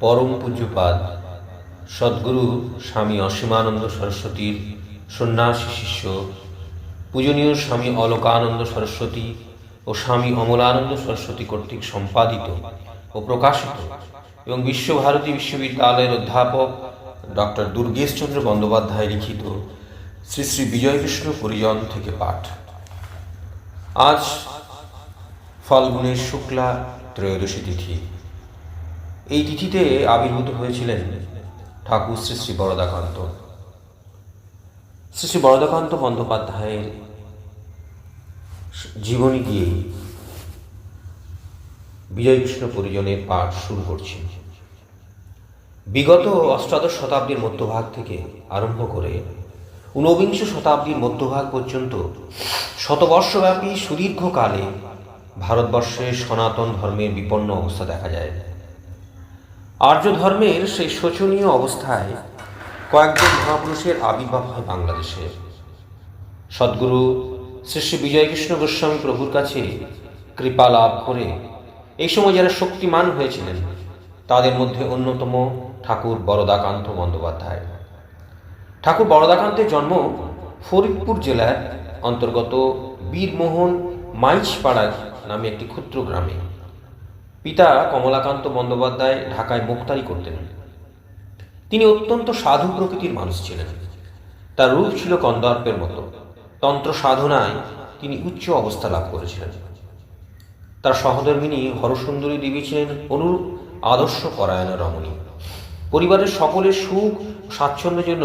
পরম পূজ্যপাদ সদ্গুরু স্বামী অসীমানন্দ সরস্বতীর সন্ন্যাসী শিষ্য পূজনীয় স্বামী অলোকানন্দ সরস্বতী ও স্বামী অমলানন্দ সরস্বতী কর্তৃক সম্পাদিত ও প্রকাশিত এবং বিশ্বভারতী বিশ্ববিদ্যালয়ের অধ্যাপক ডক্টর দুর্গেশচন্দ্র বন্দ্যোপাধ্যায় লিখিত শ্রী শ্রী বিজয়কৃষ্ণ পরিজন থেকে পাঠ। আজ ফাল্গুনের শুক্লা ত্রয়োদশী তিথি। এই তিথিতে আবির্ভূত হয়েছিলেন ঠাকুর শ্রী শ্রী বরদাকান্ত। শ্রী শ্রী বরদাকান্ত বন্দ্যোপাধ্যায়ের জীবনী দিয়ে বিজয়কৃষ্ণ পরিজনের পাঠ শুরু করছি। বিগত অষ্টাদশ শতাব্দীর মধ্যভাগ থেকে আরম্ভ করে ঊনবিংশ শতাব্দীর মধ্যভাগ পর্যন্ত শতবর্ষব্যাপী সুদীর্ঘকালে ভারতবর্ষে সনাতন ধর্মের বিপন্ন অবস্থা দেখা যায়। আর্য ধর্মের সেই শোচনীয় অবস্থায় কয়েকজন মহাপুরুষের আবির্ভাব হয় বাংলাদেশে। সদ্গুরু শ্রী শ্রী বিজয়কৃষ্ণ গোস্বামী প্রভুর কাছে কৃপা লাভ করে এই সময় যারা শক্তিমান হয়েছিলেন তাদের মধ্যে অন্যতম ঠাকুর বরদাকান্ত বন্দ্যোপাধ্যায়। ঠাকুর বরদাকান্তের জন্ম ফরিদপুর জেলার অন্তর্গত বীরমোহন মাইজপাড়া নামে একটি ক্ষুদ্র গ্রামে। পিতা কমলাকান্ত বন্দ্যোপাধ্যায় ঢাকায় মোক্তারি করতেন। তিনি অত্যন্ত সাধু প্রকৃতির মানুষ ছিলেন। তার রূপ ছিল কন্দর্পের মতো। তন্ত্র সাধনায় তিনি উচ্চ অবস্থা লাভ করেছিলেন। তার সহধর্মিনী হরসুন্দরী দেবী ছিলেন অনুরূপ আদর্শ পরায়ণা রমণী। পরিবারের সকলের সুখ স্বাচ্ছন্দ্যের জন্য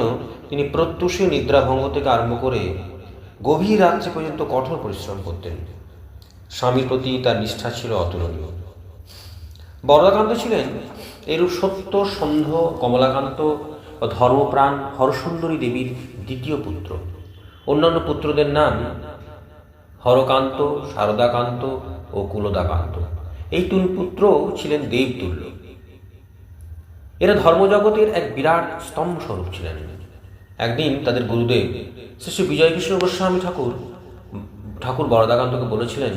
তিনি প্রত্যুষে নিদ্রাভঙ্গ থেকে আরম্ভ করে গভীর রাত্রি পর্যন্ত কঠোর পরিশ্রম করতেন। স্বামীর প্রতি তার নিষ্ঠা ছিল অতুলনীয়। বরদাকান্ত ছিলেন এরূপ সত্য সন্ধ কমলাকান্ত ও ধর্মপ্রাণ হরসুন্দরী দেবীর দ্বিতীয় পুত্র। অন্যান্য পুত্রদের নাম হরকান্ত, শারদাকান্ত ও কুলদাকান্ত। এই তিন পুত্র ছিলেন দেবতুল্য। এরা ধর্মজগতের এক বিরাট স্তম্ভ স্বরূপ ছিলেন। একদিন তাদের গুরুদেব শ্রী শ্রী বিজয়কৃষ্ণ গোস্বামী ঠাকুর বরদাকান্তকে বলেছিলেন,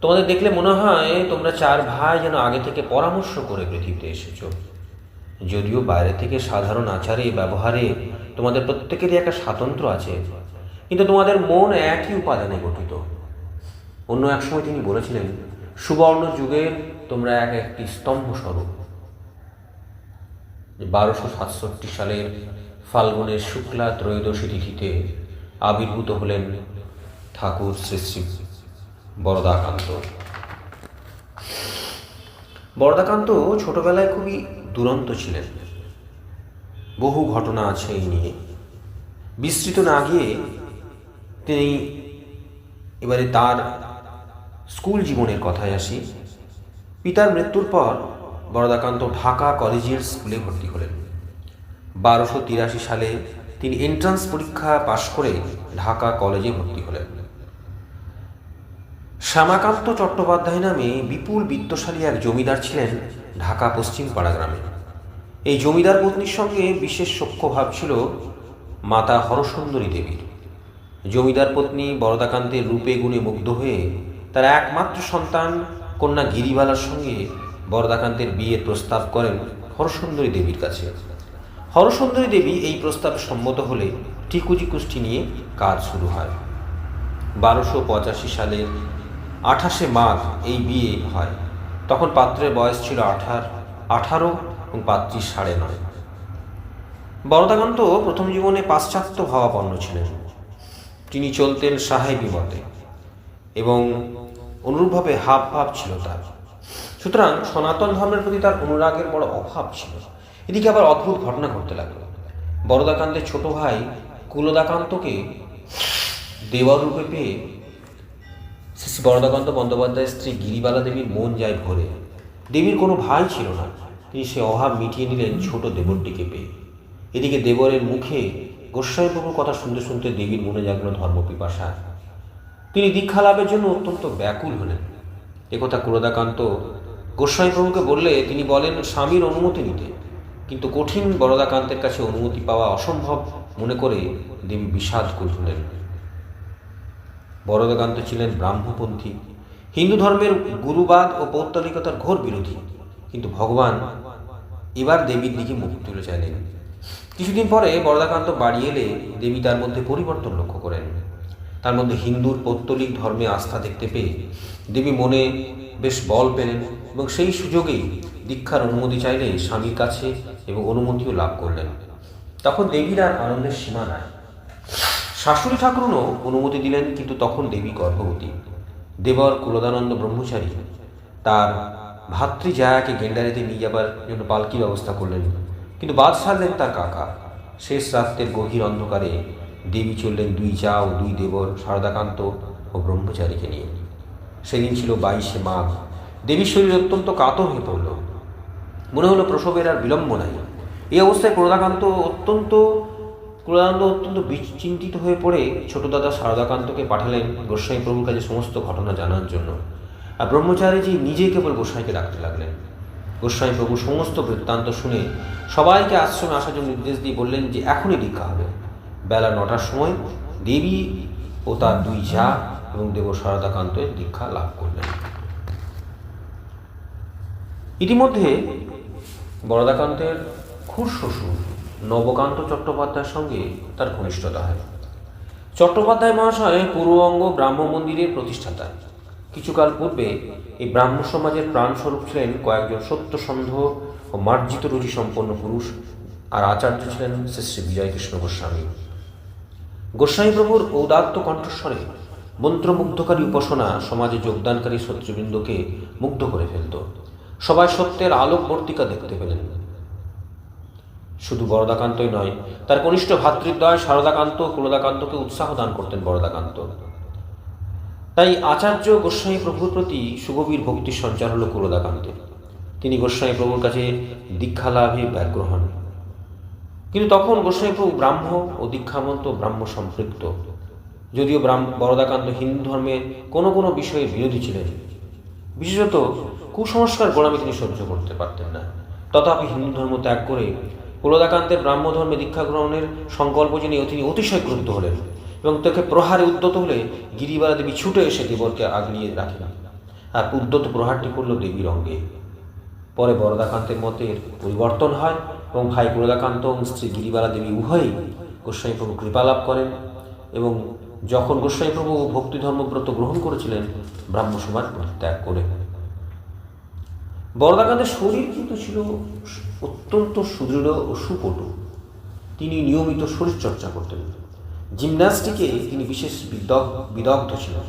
তোমাদের দেখলে মনে হয় তোমরা চার ভাই যেন আগে থেকে পরামর্শ করে পৃথিবীতে এসেছ। যদিও বাইরে থেকে সাধারণ আচারে ব্যবহারে তোমাদের প্রত্যেকেরই একটা স্বাতন্ত্র্য আছে, কিন্তু তোমাদের মন একই উপাদানে গঠিত। অন্য এক সময় তিনি বলেছিলেন, সুবর্ণ যুগের তোমরা একটি স্তম্ভ স্বরূপ। 1267 সালের ফাল্গুনের শুক্লা ত্রয়োদশী তিথিতে আবির্ভূত হলেন ঠাকুর শ্রী শ্রী বরদাকান্ত। বরদাকান্ত ছোটবেলায় খুবই দুরন্ত ছিলেন। বহু ঘটনা আছে এই নিয়ে। বিস্তৃত না গিয়ে তিনি এবারে তার স্কুল জীবনের কথায় আসি। পিতার মৃত্যুর পর বরদাকান্ত ঢাকা কলেজিয়েট স্কুলে ভর্তি হলেন। 1283 সালে তিনি এন্ট্রান্স পরীক্ষা পাশ করে ঢাকা কলেজে ভর্তি হলেন। শ্যামাকান্ত চট্টোপাধ্যায় নামে বিপুল বিত্তশালী এক জমিদার ছিলেন ঢাকা পশ্চিম পাড়া গ্রামে। এই জমিদার পত্নীর সঙ্গে বিশেষ সখ্যভাব ছিল মাতা হরসুন্দরী দেবীর। জমিদার পত্নী বরদাকান্তের রূপে গুণে মুগ্ধ হয়ে তার একমাত্র সন্তান কন্যা গিরিবালার সঙ্গে বরদাকান্তের বিয়ের প্রস্তাব করেন হরসুন্দরী দেবীর কাছে। হরসুন্দরী দেবী এই প্রস্তাবে সম্মত হলে ঠিকুজি কুষ্টি নিয়ে কাজ শুরু হয়। 1285 সালের 28 মাঘ এই বিয়ে হয়। তখন পাত্রের বয়স ছিল 18 এবং পাত্রী 9.5। বরদাকান্ত প্রথম জীবনে পাশ্চাত্য ভাবাপন্ন ছিলেন। তিনি চলতেন সাহেবী মতে এবং অনুরূপভাবে হাব ভাব ছিল তার। সুতরাং সনাতন ধর্মের প্রতি তার অনুরাগের বড় অভাব ছিল। এদিকে আবার অদ্ভুত ঘটনা ঘটতে লাগলো। বরদাকান্তের ছোট ভাই কুলদাকান্তকে দেওয়ার রূপে পেয়ে শ্রী বরদাকান্ত বন্দ্যোপাধ্যায়ের স্ত্রী গিরিবালা দেবীর মন যায় ভরে। দেবীর কোনো ভাই ছিল না, তিনি সে অভাব মিটিয়ে নিলেন ছোট দেবরটিকে পেয়ে। এদিকে দেবরের মুখে গোস্বামীপ্রভুর কথা শুনতে শুনতে দেবীর মনে জাগল ধর্মপিপাসা। তিনি দীক্ষা লাভের জন্য অত্যন্ত ব্যাকুল হলেন। একথা কুলদাকান্ত গোস্বামীপ্রভুকে বললে তিনি বলেন স্বামীর অনুমতি নিতে, কিন্তু কঠিন বরদাকান্তের কাছে অনুমতি পাওয়া অসম্ভব মনে করে দেবী বিষাদ করলেন। বরদাকান্ত ছিলেন ব্রাহ্মপন্থী। হিন্দু ধর্মের গুরুবাদ ও পৌত্তলিকতার ঘোর বিরোধী, কিন্তু ভগবান এবার দেবীর দিকে মুখ তুলে চাইলেন। কিছুদিন পরে বরদাকান্ত বাড়ি এলে দেবী তার মধ্যে পরিবর্তন লক্ষ্য করেন। তার মধ্যে হিন্দুর পৌত্তলিক ধর্মে আস্থা দেখতে পেয়ে দেবী মনে বেশ বল পেলেন এবং সেই সুযোগেই দীক্ষার অনুমতি চাইলে স্বামীর কাছে এবং অনুমতিও লাভ করলেন। তখন দেবীর আর আনন্দের সীমা নাই। শাশুড়ি ঠাকুরনও অনুমতি দিলেন, কিন্তু তখন দেবী গর্ভবতী। দেবর কুলদানন্দ ব্রহ্মচারী তার ভাতৃজায়াকে গেন্ডারিতে নিয়ে যাবার জন্য পালকি ব্যবস্থা করলেন, কিন্তু বাদ সারলেন তার কাকা। শেষ রাত্রের গভীর অন্ধকারে দেবী চললেন দুই জা ও দুই দেবর শারদাকান্ত ও ব্রহ্মচারীকে নিয়ে। সেদিন ছিল 22শে মাঘ। দেবীর শরীর অত্যন্ত কাতর হয়ে পড়ল। মনে হলো প্রসবের আর বিলম্ব নাই। এই অবস্থায় কুলদানন্দ অত্যন্ত চিন্তিত হয়ে পড়ে ছোট দাদা শারদাকান্তকে পাঠালেন গোস্বামী প্রভুর কাছে সমস্ত ঘটনা জানার জন্য। আর ব্রহ্মচারীজি নিজে কেবল গোস্বামীকে ডাকতে লাগলেন। গোস্বামী প্রভু সমস্ত বৃত্তান্ত শুনে সবাইকে আশ্রমে আসার জন্য নির্দেশ দিয়ে বললেন যে এখনই দীক্ষা হবে। বেলা 9টার সময় দেবী ও তার দুই ঝা এবং দেব শারদাকান্তের দীক্ষা লাভ করলেন। ইতিমধ্যে বরদাকান্তের খুড়শ্বশুর নবকান্ত চট্টোপাধ্যায়ের সঙ্গে তার ঘনিষ্ঠতা হয়। চট্টোপাধ্যায় মহাশয় পূর্ববঙ্গ ব্রাহ্ম মন্দিরের প্রতিষ্ঠাতা। কিছুকাল পূর্বে এই ব্রাহ্ম সমাজের প্রাণস্বরূপ ছিলেন কয়েকজন সত্যসন্ধ ও মার্জিত রুচি সম্পন্ন পুরুষ, আর আচার্য ছিলেন শ্রী শ্রী বিজয়কৃষ্ণ গোস্বামী। গোস্বামী প্রভুর ঔদাত্ত কণ্ঠস্বরে মন্ত্রমুগ্ধকারী উপাসনা সমাজে যোগদানকারী শত্রুবৃন্দকে মুগ্ধ করে ফেলত। সবাই সত্যের আলোকবর্তিকা দেখতে পেলেন। শুধু বরদাকান্তই নয়, তার কনিষ্ঠ ভাতৃদ্বয় শারদাকান্ত কুলদাকান্তকে উৎসাহ দান করতেন বরদাকান্ত। তাই আচার্য গোস্বামী প্রভুর প্রতি সুগভীর ভক্তির সঞ্চার হল কুলদাকান্তের। তিনি গোস্বামী প্রভুর কাছে দীক্ষা লাভে ব্যগ্র হন। কিন্তু তখন গোস্বামী প্রভু ব্রাহ্ম ও দীক্ষামন্ত ব্রাহ্ম সম্পৃক্ত। যদিও বরদাকান্ত হিন্দু ধর্মের কোনো কোনো বিষয়ে বিরোধী ছিলেন, বিশেষত কুসংস্কার গোলামি তিনি সহ্য করতে পারতেন না, তথাপি হিন্দু ধর্ম ত্যাগ করে কুলদাকান্তের ব্রাহ্ম ধর্মে দীক্ষা গ্রহণের সংকল্প জেনে তিনি অতিশয় ক্রুদ্ধ হলেন এবং তাকে প্রহারে উদ্যত হলে গিরিবালা দেবী ছুটে এসে দেবরকে আগলিয়ে রাখেন, আর উদ্যত প্রহারটি করল দেবীর অঙ্গে। পরে বরদাকান্তের মতের পরিবর্তন হয় এবং ভাই কুলদাকান্ত এবং স্ত্রী গিরিবালা দেবী উভয়ই গোস্বামী প্রভু কৃপালাভ করেন এবং যখন গোস্বামী প্রভু ভক্তি ধর্মব্রত গ্রহণ করেছিলেন ব্রাহ্ম সমাজ পরিত্যাগ করে। বরদাকান্তের শরীর কিন্তু ছিল অত্যন্ত সুদৃঢ় ও সুপটু। তিনি নিয়মিত শরীরচর্চা করতেন। জিমন্যাস্টিকে তিনি বিশেষ বিদগ্ধ ছিলেন।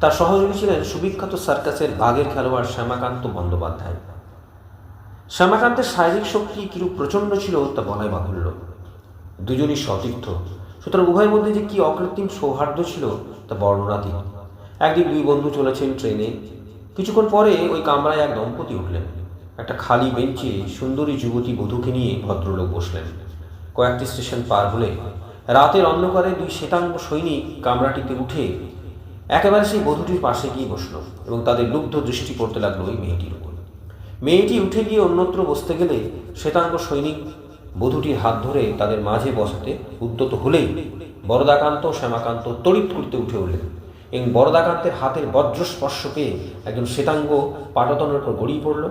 তার সহযোগী ছিলেন সুবিখ্যাত সার্কাসের বাঘের খেলোয়াড় শ্যামাকান্ত বন্দ্যোপাধ্যায়। শ্যামাকান্তের শারীরিক শক্তি কিরূপ প্রচণ্ড ছিল তা বলাই বাহুল্য। দুজনই সতীর্থ, সুতরাং উভয়ের মধ্যে যে কি অকৃত্রিম সৌহার্দ্য ছিল তা বর্ণনাতীত। একদিন দুই বন্ধু চলেছেন ট্রেনে। কিছুক্ষণ পরে ওই কামরায় এক দম্পতি উঠলেন। একটা খালি বেঞ্চে সুন্দরী যুবতী বধূকে নিয়ে ভদ্রলোক বসলেন। কয়েকটি স্টেশন পার হলে রাতের অন্ধকারে দুই শ্বেতাঙ্গ সৈনিক কামরাটিতে উঠে একেবারে সেই বধূটির পাশে গিয়ে বসল এবং তাদের লুব্ধ দৃষ্টি পড়তে লাগলো ওই মেয়েটির উপর। মেয়েটি উঠে গিয়ে অন্যত্র বসতে গেলে শ্বেতাঙ্গ সৈনিক বধূটির হাত ধরে তাদের মাঝে বসাতে উদ্যত হলেই বরদাকান্ত ও শ্যামাকান্ত তড়িৎ করতে উঠে উঠলেন এবং বরদাকান্তের হাতের বজ্রস্পর্শ পেয়ে একজন শ্বেতাঙ্গ পাটতনের উপর গড়িয়ে পড়ল,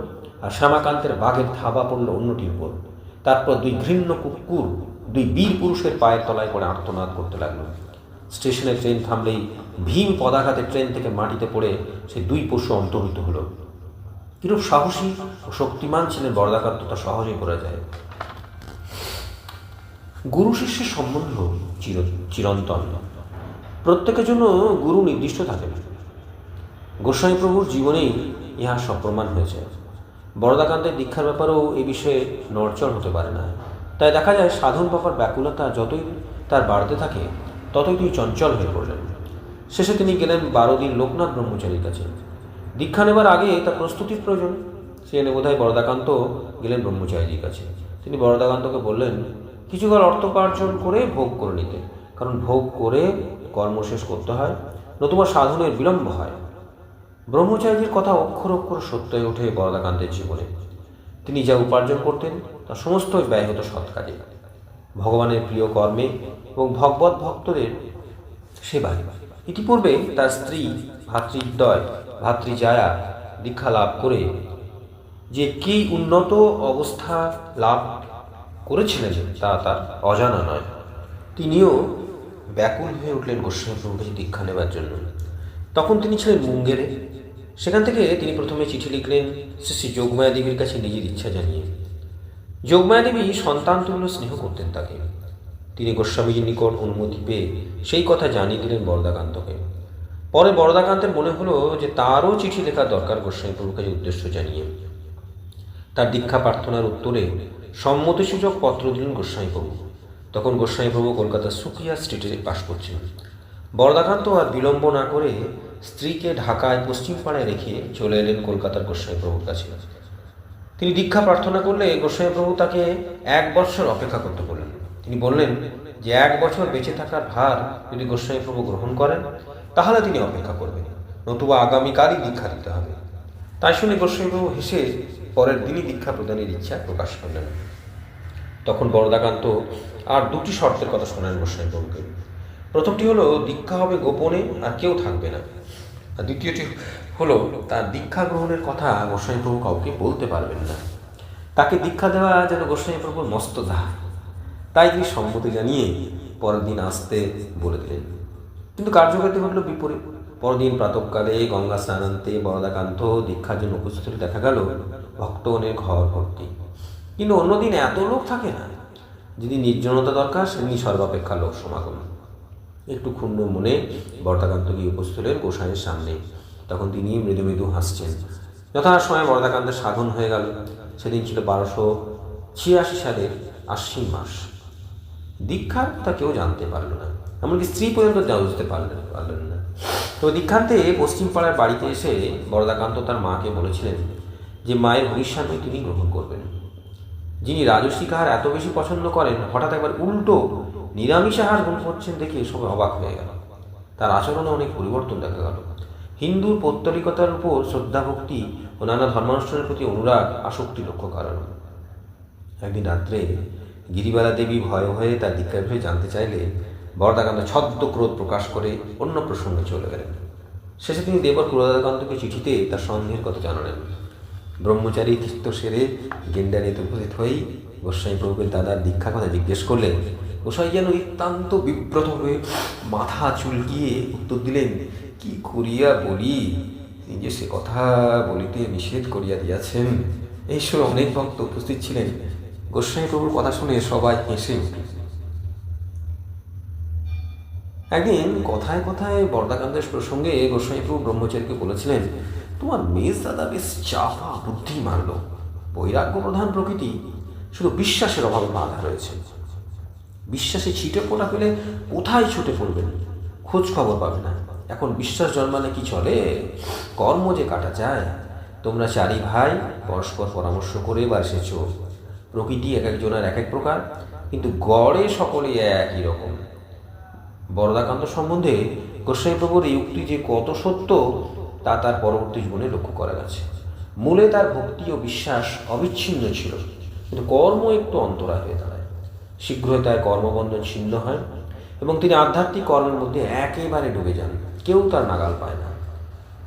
আর শ্যামাকান্তের বাঘের থাবা পড়ল অন্যটির উপর। তারপর দুই ঘৃণ্য কুকুর দুই বীর পুরুষের পায়ের তলায় পড়ে আর্তনাদ করতে লাগলো। স্টেশনে ট্রেন থামলেই ভীম পদাঘাতে ট্রেন থেকে মাটিতে পড়ে সেই দুই পশু অন্তর্হিত হলো। কিরূপ সাহসী ও শক্তিমান ছিলেন বরদাকান্ত তা সহজেই করা যায়। গুরু শিষ্যের সম্বন্ধ চিরন্তন। প্রত্যেকের জন্য গুরু নির্দিষ্ট থাকেন। গোস্বামী প্রভুর জীবনেই ইহা সপ্রমাণ হয়েছে। বরদাকান্তের দীক্ষার ব্যাপারেও এ বিষয়ে নড়চড় হতে পারে না। তাই দেখা যায় সাধন পাবার ব্যাকুলতা যতই তার বাড়তে থাকে ততই তিনি চঞ্চল হয়ে পড়লেন। শেষে তিনি গেলেন 12 দিন লোকনাথ ব্রহ্মচারীর কাছে। দীক্ষা নেবার আগে তার প্রস্তুতির প্রয়োজন। সেখানে বোধহয় বরদাকান্ত গেলেন ব্রহ্মচারীর কাছে। তিনি বরদাকান্তকে বললেন কিছুকাল অর্থোপার্জন করে ভোগ করে নিতে, কারণ ভোগ করে কর্ম শেষ করতে হয়, নতুবা সাধনের বিলম্ব হয়। ব্রহ্মচারীর কথা অক্ষর অক্ষর সত্য হয়ে ওঠে বরদাকান্তের জীবনে। তিনি যা উপার্জন করতেন তা সমস্তই ব্যয় হতো সৎ কাজে, ভগবানের প্রিয় কর্মে এবং ভগবত ভক্তদের সেবায়। ইতিপূর্বে তার স্ত্রী ভাতৃদ্বয় ভাতৃজায়া দীক্ষা লাভ করে যে কী উন্নত অবস্থা লাভ করেছিলেন তা তার অজানা নয়। তিনিও ব্যাকুল হয়ে উঠলেন গোস্বামী প্রভুর কাছে দীক্ষা নেবার জন্য। তখন তিনি ছিলেন মুঙ্গেরে। সেখান থেকে তিনি প্রথমে চিঠি লিখলেন শ্রী শ্রী যোগমায়া দেবীর কাছে নিজের ইচ্ছা জানিয়ে। যোগমায়া দেবী সন্তান তুল্য স্নেহ করতেন তাকে। তিনি গোস্বামীজির নিকট অনুমতি পেয়ে সেই কথা জানিয়ে দিলেন বরদাকান্তকে। পরে বরদাকান্তের মনে হলো যে তারও চিঠি লেখার দরকার গোস্বামী প্রভুর কাছে উদ্দেশ্য জানিয়ে। তার দীক্ষা প্রার্থনার উত্তরে সম্মতিসূচক পত্র দিলেন গোস্বামী প্রভু। তখন গোস্বামী প্রভু কলকাতার সুকিয়া স্ট্রিটে বাস করছেন। বরদাকান্ত আর বিলম্ব না করে স্ত্রীকে ঢাকায় পশ্চিম পাড়ায় রেখে চলে এলেন কলকাতার গোস্বামী প্রভুর কাছে। তিনি দীক্ষা প্রার্থনা করলে গোস্বামী প্রভু তাকে 1 বৎসর অপেক্ষা করতে বললেন। তিনি বললেন যে 1 বছর বেঁচে থাকার ভার যদি গোস্বামী প্রভু গ্রহণ করেন তাহলে তিনি অপেক্ষা করবেন, নতুবা আগামীকালই দীক্ষা দিতে হবে। তাই শুনে গোস্বামী প্রভু হেসে পরের দিনই দীক্ষা প্রদানের ইচ্ছা প্রকাশ করলেন। তখন বরদাকান্ত আর 2টি শর্তের কথা শোনালেন গোস্বামী প্রভুকে। প্রথমটি হলো দীক্ষা হবে গোপনে আর কেউ থাকবে না, আর দ্বিতীয়টি হলো তার দীক্ষা গ্রহণের কথা গোস্বামী প্রভু কাউকে বলতে পারবেন না। তাকে দীক্ষা দেওয়া যেন গোস্বামী প্রভুর মস্ত দায়। তাই তিনি সম্মতি জানিয়ে পরের দিন আসতে বলে দিলেন। কিন্তু কার্যক্ষেত্রে ঘটল বিপরীত। পরদিন প্রাতঃকালে গঙ্গা স্নানান্তে বরদাকান্ত দীক্ষার জন্য উপস্থিত হলে দেখা গেল ভক্তগণের ঘর ভর্তি। কিন্তু অন্যদিন এত লোক থাকে না। যদি নির্জনতা দরকার সেদিনই সর্বাপেক্ষা লোক সমাগম। একটু ক্ষুণ্ণ মনে বরদাকান্ত গিয়ে উপস্থিত হলেন গোসাইয়ের সামনে। তখন তিনি মৃদু মৃদু হাসছেন। যথাসময়ে বরদাকান্তের সাধন হয়ে গেল। সেদিন ছিল 1286 সালের আশ্বিন মাস। দীক্ষার তা কেউ জানতে পারল না, এমনকি স্ত্রী পর্যন্ত বুঝতে পারলেন না। তো দীক্ষান্তে পশ্চিম পাড়ার বাড়িতে এসে বরদাকান্ত তার মাকে বলেছিলেন যে মায়ের হরিস্বামী তিনি গ্রহণ করবেন। যিনি রাজস্বিক আহার এত বেশি পছন্দ করেন হঠাৎ একবার উল্টো নিরামিষ আহার গ্রহণ করছেন দেখে সবাই অবাক হয়ে গেল। তার আচরণে অনেক পরিবর্তন দেখা গেল। হিন্দুর পৌত্তলিকতার উপর শ্রদ্ধা ভক্তি ও নানা ধর্মানুষ্ঠানের প্রতি অনুরাগ আসক্তি লক্ষ্য করার। একদিন রাত্রে গিরিবালা দেবী ভয়ে ভয়ে তার দীক্ষার বিষয়ে জানতে চাইলে বরদাকান্ত ছদ্ম ক্রোধ প্রকাশ করে অন্য প্রসঙ্গে চলে গেলেন। শেষে তিনি দেবর বরদাকান্তকে চিঠিতে তার সন্দেহের কথা জানালেন। ব্রহ্মচারী তীর্থ সেরে গেন্ডারিতে উপস্থিত হয়েই গোস্বামী প্রভুকে দাদার দীক্ষা কথা জিজ্ঞেস করলে গোসাই যেন নিতান্ত বিব্রত হয়ে মাথা চুলকিয়ে উত্তর দিলেন, কি করিয়া বলি, নিজে সে কথা বলিতে নিষেধ করিয়া দিয়াছেন। এই সময় অনেক ভক্ত উপস্থিত ছিলেন। গোস্বামী প্রভুর কথা শুনে সবাই হেসে উঠল। একদিন কথায় কথায় বরদাকান্তের প্রসঙ্গে গোস্বামী প্রভু ব্রহ্মচারীকে বলেছিলেন, তোমার মেজ দাদা বেশ চাপা বুদ্ধি মারল, বৈরাগ্য প্রধান প্রকৃতি, শুধু বিশ্বাসের অভাবে বাধা রয়েছে। বিশ্বাসে ছিটে পড়া পেলে কোথায় ছুটে পড়বেন, খোঁজ খবর পাবে না। এখন বিশ্বাস জন্মালে কি চলে, কর্ম যে কাটা যায়। তোমরা 4 ভাই পরস্পর পরামর্শ করে এবার এসেছ। প্রকৃতি এক একজনের এক এক প্রকার, কিন্তু গড়ে সকলে একই রকম। বরদাকান্ত সম্বন্ধে গোস্বামী প্রভুর এই উক্তি যে কত সত্য তা তার পরবর্তী জীবনে লক্ষ্য করা গেছে। মূলে তার ভক্তি ও বিশ্বাস অবিচ্ছিন্ন ছিল, কিন্তু কর্ম একটু অন্তরায় হয়ে দাঁড়ায়। শীঘ্রই তার কর্মবন্ধন ছিন্ন হয় এবং তিনি আধ্যাত্মিক কর্মের মধ্যে একেবারে ডুবে যান। কেউ তার নাগাল পায় না।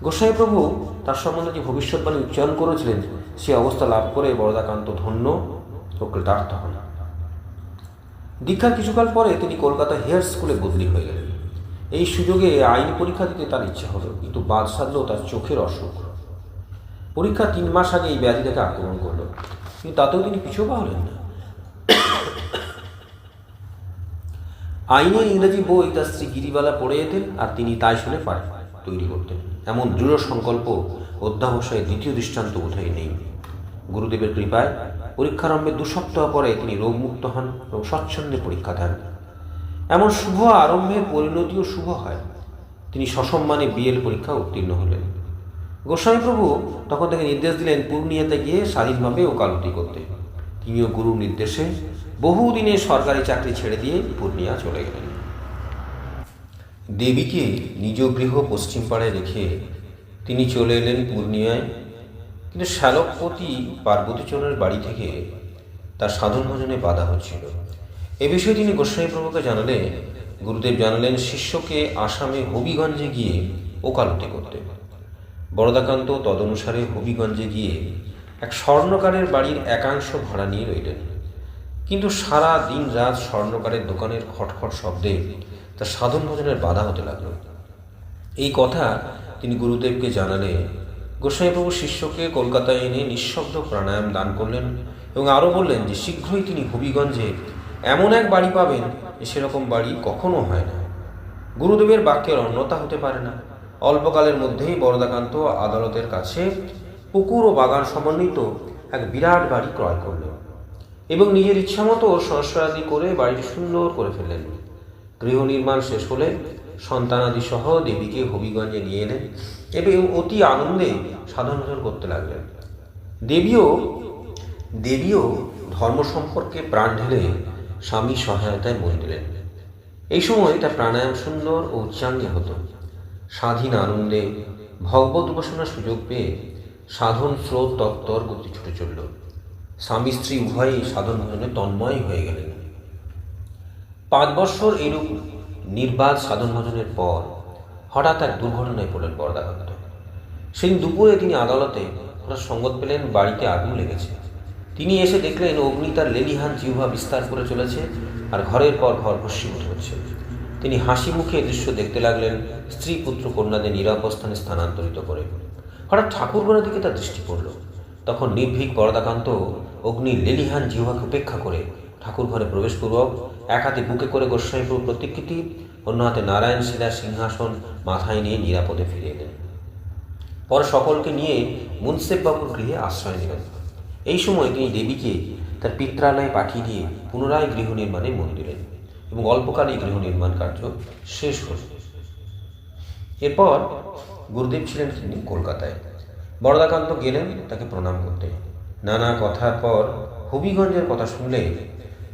গোস্বামী প্রভু তার সম্বন্ধে যে ভবিষ্যৎবাণী উচ্চারণ করেছিলেন সে অবস্থা লাভ করে বরদাকান্ত ধন্য ও কৃতার্থ হন। দীক্ষার কিছুকাল পরে তিনি কলকাতা হেয়ার স্কুলে বদলি হয়ে গেলেন। এই সুযোগে আইনি পরীক্ষা দিতে তার ইচ্ছা হলো, কিন্তু বাদ সাধল তার চোখের অসুখ। পরীক্ষা 3 মাস আগে এই ব্যাধি তাকে আক্রমণ করল, কিন্তু তাতেও তিনি পিছুপা হলেন না। আইনের ইংরেজি বই তার স্ত্রী গিরিবালা পড়ে যেতেন, আর তিনি তাই শুনে পাঠ তৈরি করতেন। এমন দৃঢ় সংকল্প অধ্যাবসায়ের দ্বিতীয় দৃষ্টান্ত বোধহয় নেই। গুরুদেবের কৃপায় পরীক্ষারম্ভে 2 সপ্তাহ পরে তিনি রোগমুক্ত হন এবং স্বচ্ছন্দে পরীক্ষা দেন। এমন শুভ আরম্ভের পরিণতিও শুভ হয়। তিনি সসম্মানে বিএল পরীক্ষা উত্তীর্ণ হলেন। গোস্বামী প্রভু তখন তাকে নির্দেশ দিলেন পূর্ণিয়াতে গিয়ে স্বাধীনভাবে ওকালতি করতে। তিনিও গুরুর নির্দেশে বহুদিনে সরকারি চাকরি ছেড়ে দিয়ে পূর্ণিয়া চলে গেলেন। দেবীকে নিজ গৃহ পশ্চিম পাড়ায় রেখে তিনি চলে এলেন পূর্ণিয়ায়। কিন্তু শ্যালকপতি পার্বতীচরণের বাড়ি থেকে তার সাধন ভজনে বাধা হচ্ছিল। এ বিষয়ে তিনি গোস্বামী প্রভুকে জানালে গুরুদেব জানালেন শিষ্যকে আসামে হবিগঞ্জে গিয়ে ওকালতি করতে। বরদাকান্ত তদনুসারে হবিগঞ্জে গিয়ে এক স্বর্ণকারের বাড়ির একাংশ ভাড়া নিয়ে রইলেন। কিন্তু সারা দিন রাত স্বর্ণকারের দোকানের খটখট শব্দে তার সাধন ভজনের বাধা হতে লাগলো। এই কথা তিনি গুরুদেবকে জানালে গোসাইবাবু শিষ্যকে কলকাতায় এনে নিঃশব্দ প্রাণায়াম দান করলেন এবং আরও বললেন যে শীঘ্রই তিনি হবিগঞ্জে এমন এক বাড়ি পাবেন যে সেরকম বাড়ি কখনো হয় না। গুরুদেবের বাক্যের অন্যতা হতে পারে না। অল্পকালের মধ্যেই বরদাকান্ত আদালতের কাছে পুকুর ও বাগান সমন্বিত এক বিরাট বাড়ি ক্রয় করলেন এবং নিজের ইচ্ছামতো সংস্কারাদি করে বাড়িটি সুন্দর করে ফেললেন। গৃহ নির্মাণ শেষ হলে সন্তানাদি সহ দেবীকে হবিগঞ্জে নিয়ে এলেন এবং অতি আনন্দে সাধন ভজন করতে লাগলেন। দেবীও ধর্ম সম্পর্কে প্রাণ ঢেলে স্বামী সহায়তায় মন দিলেন। এই সময় তার প্রাণায়াম সুন্দর ও উচ্চাঙ্গে হতো। স্বাধীন আনন্দে ভগবত উপাসনার সুযোগ পেয়ে সাধন স্রোত তত্তর গতি ছুটে চলল। স্বামী স্ত্রী উভয়ই সাধন ভজনে তন্ময় হয়ে গেলেন। 5 বৎসর এরূপ নির্বাধ সাধন ভজনের পর হঠাৎ এক দুর্ঘটনায় পড়লেন বরদাকান্ত। সেদিন দুপুরে তিনি আদালতে হঠাৎ সংবাদ পেলেন বাড়িতে আগুন লেগেছে। তিনি এসে দেখলেন অগ্নি তার লেলিহান জিহ্বা বিস্তার করে চলেছে আর ঘরের পর ঘর ভস্মীভূত হচ্ছে। তিনি হাসি মুখে দৃশ্য দেখতে লাগলেন, স্ত্রী পুত্র কন্যাদের নিরাপদ স্থানে স্থানান্তরিত করে। হঠাৎ ঠাকুরঘরের দিকে তার দৃষ্টি পড়ল। তখন নির্ভীক বরদাকান্ত অগ্নির লেলিহান জিহ্বাকে উপেক্ষা করে ঠাকুর ঘরে প্রবেশপূর্বক এক হাতে বুকে করে গোস্বামীপ্রভুর প্রতিকৃতি, অন্য হাতে নারায়ণ শিলার সিংহাসন মাথায় নিয়ে নিরাপদে ফিরে এলেন। পরে সকলকে নিয়ে মুন্সেফবাবুর গৃহে আশ্রয় নিলেন। এই সময় তিনি দেবীকে তার পিত্রালয়ে পাঠিয়ে দিয়ে পুনরায় গৃহ নির্মাণে মন দিলেন এবং অল্পকালেই গৃহ নির্মাণ কার্য শেষ হল। এরপর গুরুদেব ছিলেন তিনি কলকাতায়। বরদাকান্ত গেলেন তাকে প্রণাম করতে। নানা কথার পর হবিগঞ্জের কথা শুনলে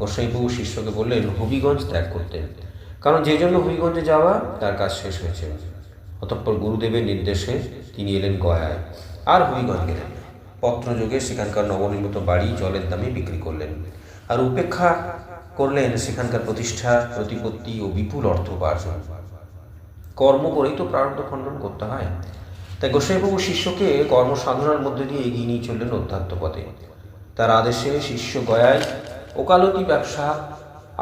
গোস্বামীবাবু শিষ্যকে বললেন হবিগঞ্জ ত্যাগ করতেন, কারণ যে জন্য হবিগঞ্জে যাওয়া তার কাজ শেষ হয়েছে। অতঃপর গুরুদেবের নির্দেশে তিনি এলেন গয়ায় আর হবিগঞ্জ গেলেন। পত্রযোগে সেখানকার নবনির্মিত বাড়ি জলের দামে বিক্রি করলেন আর উপেক্ষা করলেন সেখানকার প্রতিষ্ঠা, প্রতিপত্তি ও বিপুল অর্থ উপার্জন। কর্ম করেই তো প্রারব্ধ খণ্ডন করতে হয়। তাই গোস্বামীবাবু শিষ্যকে কর্মসাধনার মধ্যে দিয়ে এগিয়ে নিয়ে চললেন অধ্যাত্ম পথে। তার আদেশে শিষ্য গয়ায় ওকালতি ব্যবসা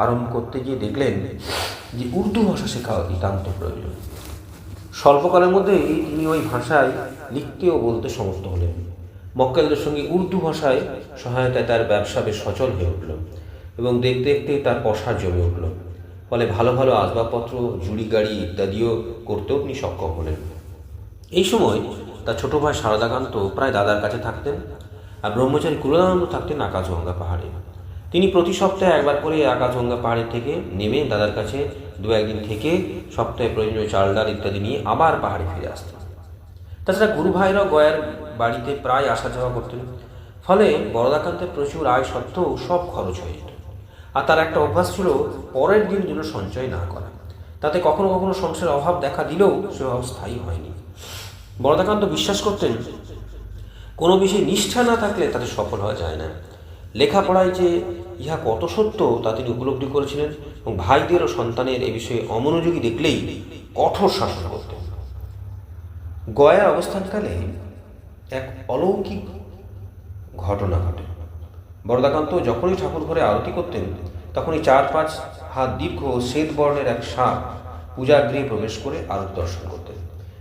আরম্ভ করতে গিয়ে দেখলেন যে উর্দু ভাষা শেখা নিতান্ত প্রয়োজন। স্বল্পকালের মধ্যেই তিনি ওই ভাষায় লিখতে ও বলতে সমর্থ হলেন। মক্কেলদের সঙ্গে উর্দু ভাষায় সহায়তায় তার ব্যবসা বেশ সচল হয়ে উঠল এবং দেখতে দেখতে তার পসার জমে উঠল। ফলে ভালো ভালো আসবাবপত্র, জুড়ি গাড়ি ইত্যাদিও করতেও তিনি সক্ষম হলেন। এই সময় তার ছোট ভাই শারদাকান্ত প্রায় দাদার কাছে থাকতেন আর ব্রহ্মচারী কুলানন্দ থাকতেন আকাশগঙ্গা পাহাড়ে। তিনি প্রতি সপ্তাহে একবার করে আকাশগঙ্গা পাহাড়ের থেকে নেমে দাদার কাছে 2-1 দিন থেকে সপ্তাহে প্রয়োজনীয় চাল ডাল ইত্যাদি নিয়ে আবার পাহাড়ে ফিরে আসতেন। তাছাড়া গুরু ভাইরাও গয়ার বাড়িতে প্রায় আসা যাওয়া করতেন। ফলে বরদাকান্তের প্রচুর আয় সত্ত্বেও সব খরচ হয়ে যেত। আর তার একটা অভ্যাস ছিল পরের দিন জন্য সঞ্চয় না করা। তাতে কখনো কখনো সংসারের অভাব দেখা দিলেও সে অভাব স্থায়ী হয়নি। বরদাকান্ত বিশ্বাস করতেন কোনো বিষয়ে নিষ্ঠা না থাকলে তাতে সফল হওয়া যায় না। লেখাপড়ায় যে ইহা কত সত্য তা তিনি উপলব্ধি করেছিলেন এবং ভাইদের ও সন্তানের এ বিষয়ে অমনোযোগী দেখলেই কঠোর শাসন করতেন। গয়া অবস্থানকালে এক অলৌকিক ঘটনা ঘটে। বরদাকান্ত যখনই ঠাকুর ঘরে আরতি করতেন তখনই 4-5 হাত দীর্ঘ শ্বেত বর্ণের এক সাপ পূজাগৃহে প্রবেশ করে আরতি দর্শন করতেন।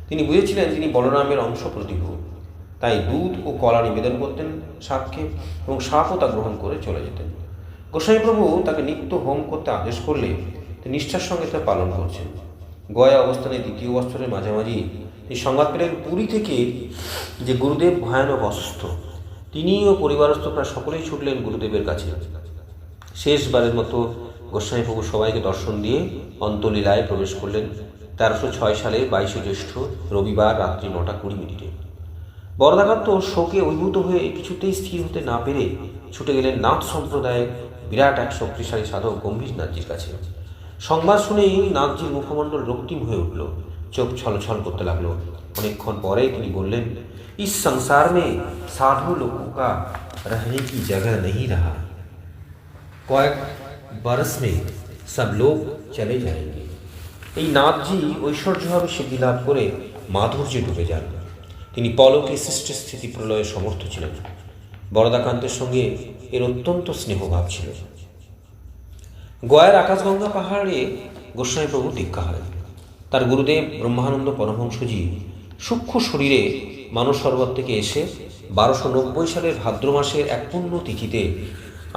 তিনি বুঝেছিলেন তিনি বলরামের অংশ প্রতিভূ, তাই দুধ ও কলা নিবেদন করতেন সাপকে এবং সাপও তা গ্রহণ করে চলে যেতেন। গোস্বামীপ্রভু তাকে নিত্য হোম করতে আদেশ করলে তিনি নিষ্ঠার সঙ্গে তা পালন করছেন। গয়া অবস্থানে 2য় বৎসরের মাঝামাঝি তিনি সংবাদ পেলেন পুরী থেকে যে গুরুদেব ভয়ানক অসুস্থ। তিনি ও পরিবারস্থ প্রায় সকলেই ছুটলেন গুরুদেবের কাছে। শেষবারের মতো গোস্বামীপ্রভু সবাইকে দর্শন দিয়ে অন্তলীলায় প্রবেশ করলেন 1306 সালের 22 জ্যৈষ্ঠ রবিবার রাত্রি 9:20। বরদাকান্ত শোকে অভিভূত হয়ে কিছুতেই স্থির হতে না পেরে ছুটে গেলেন নাথ সম্প্রদায়ের বিরাট এক শক্তিশালী সাধক গম্ভীর নাথজির কাছে। সংবাদ শুনেই নাথজির মুখমণ্ডল রক্তিম হয়ে উঠল, চোখ ছলছল করতে লাগলো। অনেকক্ষণ পরে তিনি বললেন, ইস সংসার মে সাধু লোগোं का रहने की जगह नहीं रहा, কয়েক বরস মে সব লোক চলে যাएंगे। এই নাথজি ঐশ্বর্যভাবে সিদ্ধি লাভ করে মাধুর্যে ডুবে যান। তিনি পলকে সৃষ্টি স্থিতি প্রলয়ের সমর্থ ছিলেন। বরদাকান্তের সঙ্গে এর অত্যন্ত স্নেহভাব ছিল। গয়ার আকাশগঙ্গা পাহাড়ে গোস্বামী প্রভু দীক্ষা হয়। তার গুরুদেব ব্রহ্মানন্দ পরমহংসজি সূক্ষ্ম শরীরে মানস সরোবর থেকে এসে 1290 সালের ভাদ্র মাসের এক পুণ্য তিথিতে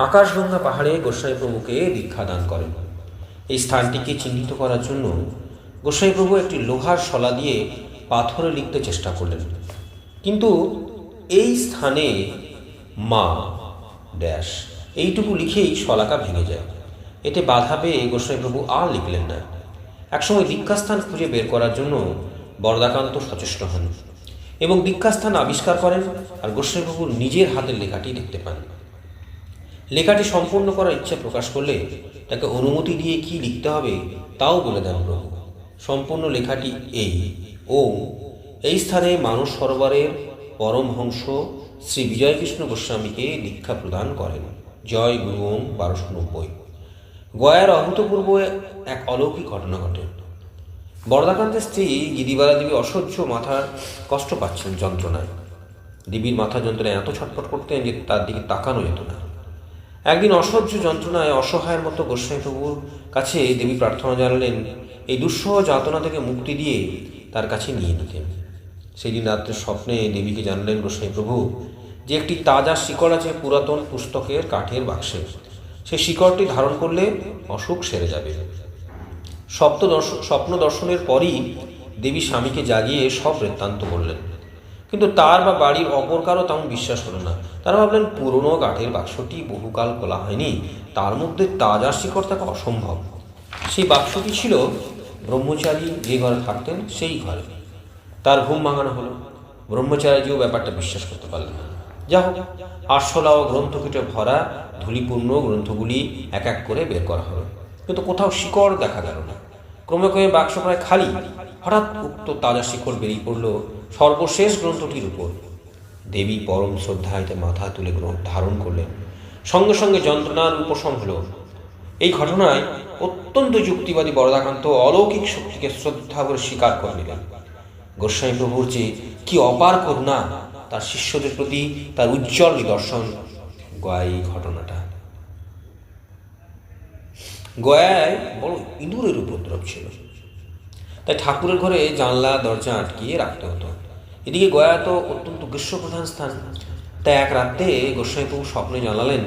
আকাশগঙ্গা পাহাড়ে গোস্বামী প্রভুকে দীক্ষা দান করেন। এই স্থানটিকে চিহ্নিত করার জন্য গোস্বামী প্রভু একটি লোহার শলা দিয়ে পাথরে লিখতে চেষ্টা করলেন, কিন্তু এই স্থানে মা ড্যাশ এইটুকু লিখেই শলাকা ভেঙে যায়। এতে বাধা পেয়ে গোস্বামী প্রভু আর লিখলেন না। একসময় দীক্ষাস্থান খুঁজে বের করার জন্য বরদাকান্ত সচেষ্ট হন এবং দীক্ষাস্থান আবিষ্কার করেন, আর গোস্বামী প্রভুর নিজের হাতের লেখাটি দেখতে পান। লেখাটি সম্পূর্ণ করার ইচ্ছা প্রকাশ করলে তাকে অনুমতি দিয়ে কি লিখতে হবে তাও বলে দেন প্রভু। সম্পূর্ণ লেখাটি এই স্থানে মানস সরোবরের পরমহংস শ্রী বিজয়কৃষ্ণ গোস্বামীকে দীক্ষা প্রদান করেন। জয় গুরু ওম 1290। গয়ার অভূতপূর্ব এক অলৌকিক ঘটনা ঘটে। বরদাকান্তের স্ত্রী গিরিবালা দেবী অসহ্য মাথার কষ্ট পাচ্ছেন যন্ত্রণায়। দেবীর মাথা যন্ত্রণায় এত ছটফট করতেন যে তার দিকে তাকানো যেত না। একদিন অসহ্য যন্ত্রণায় অসহায়ের মতো গোস্বামী প্রভুর কাছে দেবী প্রার্থনা জানালেন এই দুঃসহ যাতনা থেকে মুক্তি দিয়ে তার কাছে নিয়ে নিতেন। সেই দিন রাত্রে স্বপ্নে দেবীকে জানালেন গোস্বামী প্রভু যে একটি তাজা শিকড় আছে পুরাতন পুস্তকের কাঠের বাক্সে, সেই শিকড়টি ধারণ করলে অসুখ সেরে যাবে। স্বপ্ন দর্শনের পরই দেবী স্বামীকে জাগিয়ে সব বৃত্তান্ত বললেন, কিন্তু তার বা বাড়ির অপর কারও তেমন বিশ্বাস হলো না। তারা ভাবলেন পুরনো কাঠের বাক্সটি বহুকাল খোলা হয়নি, তার মধ্যে তাজা শিকড় থাকা অসম্ভব। সেই বাক্সটি ছিল ব্রহ্মচারী যে ঘরে থাকতেন সেই ঘরে। তার ঘুম ভাঙানো হলো। ব্রহ্মচারীও ব্যাপারটা বিশ্বাস করতে পারলেন না। যা হোক, আরশোলা ও গ্রন্থকিটে ভরা ধূলিপূর্ণ গ্রন্থগুলি এক এক করে বের করা হলো, কিন্তু কোথাও শিকড় দেখা গেল না। ক্রমে ক্রমে বাক্স প্রায় খালি। হঠাৎ উক্ত তাজা শিকড় বেরিয়ে পড়ল সর্বশেষ গ্রন্থটির উপর। দেবী পরম শ্রদ্ধায় মাথা তুলে ধারণ করলেন। সঙ্গে সঙ্গে যন্ত্রণার উপশম হল। এই ঘটনায় অত্যন্ত যুক্তিবাদী বরদাকান্ত অলৌকিক শক্তিকে শ্রদ্ধা করে স্বীকার করে নিলেন। গোস্বামী প্রভুর যে কি অপার করুণা তার শিষ্যদের প্রতি, তার উজ্জ্বল নিদর্শন গয়ায় এই ঘটনাটা। গয়ায় বড় ইঁদুরের উপদ্রব ছিল, তাই ঠাকুরের ঘরে জানলা দরজা আটকিয়ে রাখতে হতো। এদিকে গয়া তো অত্যন্ত গ্রীষ্মপ্রধান স্থান, তাই এক রাতে গোস্বামী প্রভু স্বপ্নে জানালেন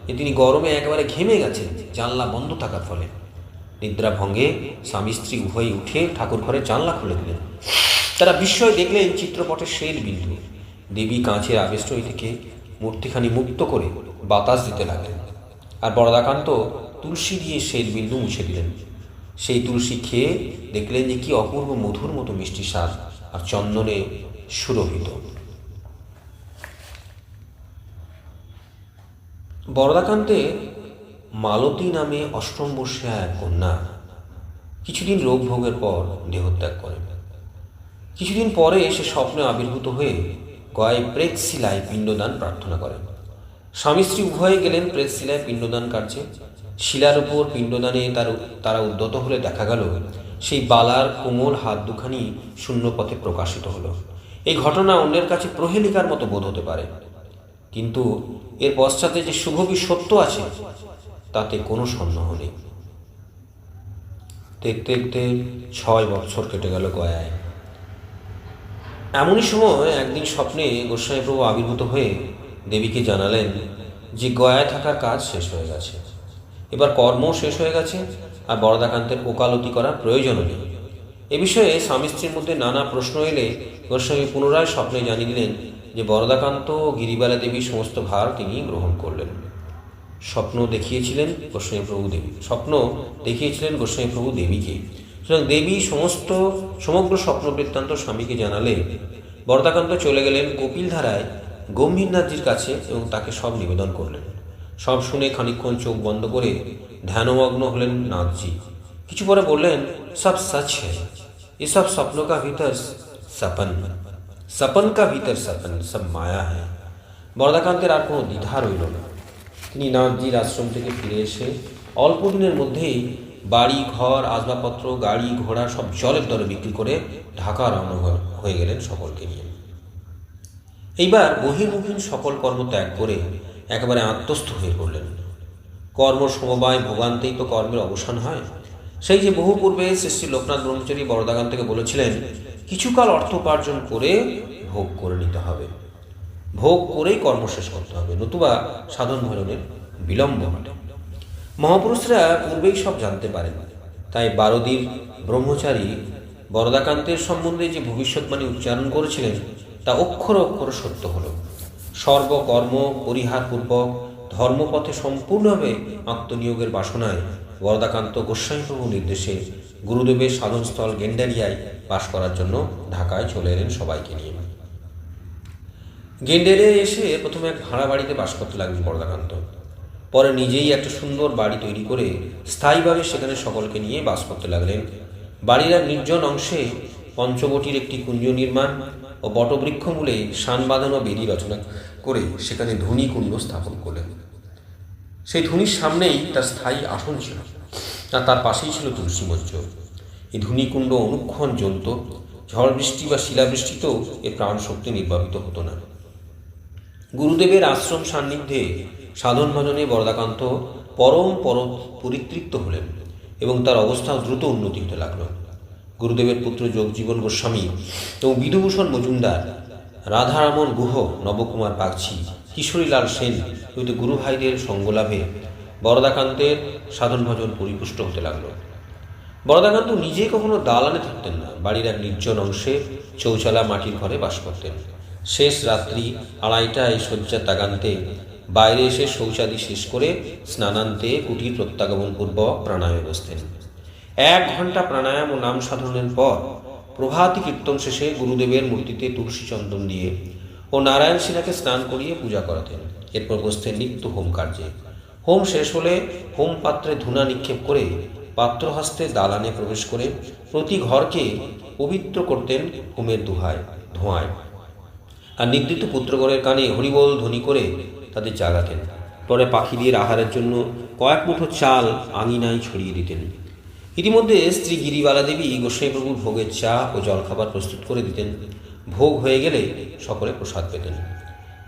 যে তিনি গরমে একেবারে ঘেমে গেছেন জানলা বন্ধ থাকার ফলে। নিদ্রা ভঙ্গে স্বামী স্ত্রী উভয়ই উঠে ঠাকুর ঘরে জানলা খুলে দিলেন। তারা বিস্ময়ে দেখলেন চিত্রপটের শেল বিন্দু। দেবী কাঁচের আবেষ্টনী থেকে মূর্তিখানি মুক্ত করে বাতাস দিতে লাগলেন, আর বরদাকান্ত তুলসী দিয়ে শেল বিন্দু মুছে দিলেন। সেই তুলসী খেয়ে দেখলেন যে কি অপূর্ব মধুর মতো মিষ্টি স্বাদ, আর চন্দনে সুরভিত। বরদাকান্তে মালতী নামে অষ্টম বর্ষীয়া এক কন্যা কিছুদিন রোগ ভোগের পর দেহত্যাগ করেন। কিছুদিন পরে সে স্বপ্নে আবির্ভূত হয়ে গয়ায় প্রেতশিলায় পিণ্ডদান প্রার্থনা করেন। স্বামী স্ত্রী উভয়ে গেলেন প্রেতশিলায় পিণ্ডদান কার্যে। শিলার উপর পিণ্ডদানে তারা উদ্যত হলে দেখা গেল সেই বালার কোমল হাত দুখানি শূন্য পথে প্রকাশিত হলো। এই ঘটনা অন্যের কাছে প্রহেলিকার মতো বোধ হতে পারে, কিন্তু এর পশ্চাতে যে সুগভীর সত্য আছে তাতে কোনো সন্দেহ নেই। দেখতে দেখতে 6 বছর কেটে গেল গয়ায়। এমনই সময় একদিন স্বপ্নে গোস্বামী প্রভু আবির্ভূত হয়ে দেবীকে জানালেন যে গয়ায় থাকার কাজ শেষ হয়ে গেছে, এবার কর্ম শেষ হয়ে গেছে, আর বরদাকান্তের ওকালতি করার প্রয়োজনও নেই। এ বিষয়ে স্বামী স্ত্রীর মধ্যে নানা প্রশ্ন এলে গোস্বামী পুনরায় স্বপ্নে জানিয়ে দিলেন যে বরদাকান্ত গিরিবালা দেবীর সমস্ত ভার তিনি গ্রহণ করলেন। স্বপ্ন দেখিয়েছিলেন গোস্বামী প্রভু দেবীকে। সুতরাং দেবী সমগ্র স্বপ্ন বৃত্তান্ত স্বামীকে জানালে বরদাকান্ত চলে গেলেন কপিলধারায় গম্ভীরনাথজির কাছে এবং তাকে সব নিবেদন করলেন। সব শুনে খানিকক্ষণ চোখ বন্ধ করে ধ্যানমগ্ন হলেন নাথজি। কিছু পরে বললেন, সব সচ হ্যায়, ये सब सपनों का भीतर सपन, सपन का भीतर सपन, सब माया है। বরদাকান্তের আর কোনো দ্বিধা রইল না। তিনি নাথজির আশ্রম থেকে ফিরে এসে অল্প দিনের মধ্যেই বাড়ি ঘর আসবাবপত্র গাড়ি ঘোড়া সব জলের দরে বিক্রি করে ঢাকা রওনা হয়ে গেলেন সকলকে নিয়ে। এইবার বহির্মুখীন সকল কর্ম ত্যাগ করে একেবারে আত্মস্থ হয়ে পড়লেন। কর্ম সমবায় ভোগান্তেই তো কর্মের অবসান হয়। সেই যে বহু পূর্বে শ্রী শ্রী লোকনাথ ব্রহ্মচারী বরদাকান্তকে বলেছিলেন, কিছুকাল অর্থ উপার্জন করে ভোগ করে নিতে হবে, ভোগ করেই কর্ম শেষ করতে হবে, নতুবা সাধন ভজনের বিলম্ব ঘটে। মহাপুরুষরা পূর্বেই সব জানতে পারেন, তাই বারদীর ব্রহ্মচারী বরদাকান্তের সম্বন্ধে যে ভবিষ্যৎবাণী উচ্চারণ করেছিলেন তা অক্ষর অক্ষর সত্য হল। সর্বকর্ম পরিহারপূর্বক ধর্মপথে সম্পূর্ণভাবে আত্মনিয়োগের বাসনায় বরদাকান্ত গোস্বামীপ্রভু নির্দেশে গুরুদেবের সাধনস্থল গেন্ডারিয়ায় বাস করার জন্য ঢাকায় চলে এলেন সবাইকে নিয়ে। গেন্ডারিয়ায় এসে প্রথমে এক ভাড়া বাড়িতে বাস করতে লাগলেন বরদাকান্ত। পরে নিজেই একটা সুন্দর বাড়ি তৈরি করে স্থায়ীভাবে সেখানে সকলকে নিয়ে বাস করতে লাগলেন। বাড়ির এক নির্জন অংশে পঞ্চবটির একটি কুঞ্জ নির্মাণ ও বটবৃক্ষ মূলে শান বাঁধানো বেদি রচনা করে সেখানে ধুনি কুণ্ড স্থাপন করলেন। সেই ধুনির সামনেই তার স্থায়ী আসন ছিল, আর তার পাশেই ছিল তুলসী মঞ্চ। এই ধুনিকুণ্ড অনুক্ষণ জ্বলত, ঝড় বৃষ্টি বা শিলাবৃষ্টিতেও এর প্রাণ শক্তি নির্বাপিত হতো না। গুরুদেবের আশ্রম সান্নিধ্যে সাধন ভজনে বরদাকান্ত পরম পরিতৃপ্ত হলেন এবং তার অবস্থা দ্রুত উন্নতি হতে লাগল। গুরুদেবের পুত্র যোগজীবন গোস্বামী এবং বিধুভূষণ মজুমদার, রাধারামন গুহ, নবকুমার বাগচি, কিশোরীলাল সেন প্রভৃতি গুরু ভাইদের সঙ্গলাভে বরদাকান্তের সাধন ভজন পরিপুষ্ট হতে লাগল। বরদাকান্ত নিজে কখনো দালানে থাকতেন না, বাড়ির এক নির্জন অংশে চৌচালা মাটির ঘরে বাস করতেন। শেষ রাত্রি 2:30টায় শয্যা তাগান্তে বাইরে এসে শৌচাদি শেষ করে স্নানান্তে কুটির প্রত্যাগমন পূর্বক প্রাণায়ামে বসতেন। 1 ঘণ্টা প্রাণায়াম ও নাম সাধনের পর প্রভাতী কীর্তন শেষে গুরুদেবের মূর্তিতে তুলসী চন্দন দিয়ে ও নারায়ণ সিনাকে স্নান করিয়ে পূজা করাতেন। এরপর বসতেন নিত্য হোম কার্যে। হোম শেষ হলে হোম পাত্রে ধূনা নিক্ষেপ করে পাত্রহস্তে দালানে প্রবেশ করে প্রতি ঘরকে পবিত্র করতেন হোমের ধোঁয়ায়, আর নিদ্রিত পুত্রগণের কানে হরিবোল ধ্বনি করে তাদের জাগাতেন। পরে পাখিদের আহারের জন্য কয়েক মুঠো চাল আঙিনায় ছড়িয়ে দিতেন। ইতিমধ্যে স্ত্রী গিরিবালা দেবী গোস্বামীপ্রভুর ভোগের চা ও জলখাবার প্রস্তুত করে দিতেন। ভোগ হয়ে গেলে সকলে প্রসাদ পেতেন।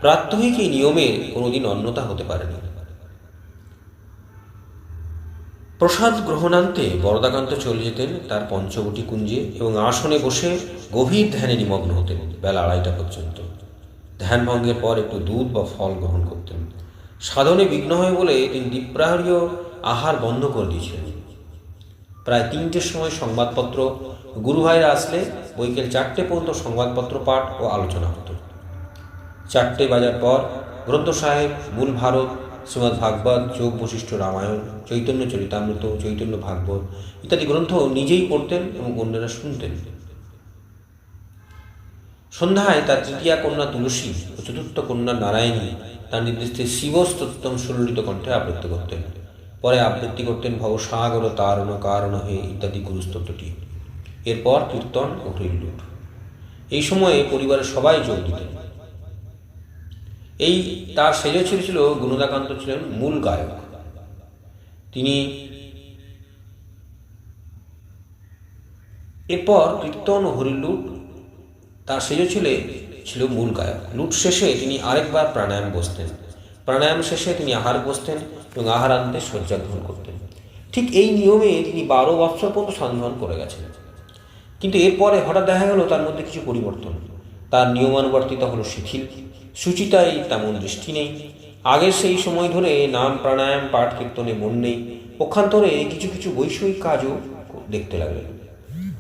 প্রাত্যহিক এই নিয়মে কোনোদিন অন্যতা হতে পারেনি। প্রসাদ গ্রহণান্তে বরদাকান্ত চলে যেতেন তার পঞ্চবটি কুঞ্জে এবং আসনে বসে গভীর ধ্যানে নিমগ্ন হতেন বেলা 2:30টা পর্যন্ত। ধ্যান ভঙ্গের পর একটু দুধ বা ফল গ্রহণ করতেন। সাধনে বিঘ্ন হয় বলে তিনি দ্বীপ্রাহারীয় আহার বন্ধ করে দিয়েছিলেন। প্রায় 3টের সময় সংবাদপত্র, গুরুভাইরা আসলে বৈকাল 4টে পর্যন্ত সংবাদপত্র পাঠ ও আলোচনা হতো। 4টে বাজার পর গ্রন্থ সাহেব, মূল ভারত, শ্রীমদ্ ভাগবত, যোগ বশিষ্ঠ রামায়ণ, চৈতন্য চরিতামৃত, চৈতন্য ভাগবত ইত্যাদি গ্রন্থ নিজেই পড়তেন এবং অন্যরা শুনতেন। সন্ধ্যায় তার তৃতীয়া কন্যা তুলসী ও চতুর্থ কন্যা নারায়ণী তার নির্দিষ্টে শিবস্তোত্তম সুললিত কণ্ঠে আবৃত্তি করতেন। পরে আবৃত্তি করতেন ভবসাগর তারণ কারণ হে ইত্যাদি গুরুস্তোত্রটি। এরপর কীর্তন ও হরিলুট। এই সময়ে পরিবারের সবাই যোগ দিতেন। এই তার সেজ ছিল গুণদাকান্ত ছিলেন মূল গায়ক। তিনি এরপর কীর্তন ও হরিলুট তার সেজ ছিল মূল গায়ক। লুট শেষে তিনি আরেকবার প্রাণায়াম বসতেন। প্রাণায়াম শেষে তিনি আহার বসতেন এবং আহারান্তে শয্যা গ্রহণ করতেন। ঠিক এই নিয়মে তিনি 12 বৎসর পর্যন্ত সাধন করে গেছেন। কিন্তু এরপরে হঠাৎ দেখা গেল তার মধ্যে কিছু পরিবর্তন। তার নিয়মানুবর্তিতা হলো শিথিল, সুচিতায় তেমন দৃষ্টি নেই। আগের সেই সময় ধরে নাম প্রাণায়াম পাঠ কীর্তনে মন নেই। পক্ষান্তরে কিছু কিছু বৈষয়িক কাজও দেখতে লাগলেন।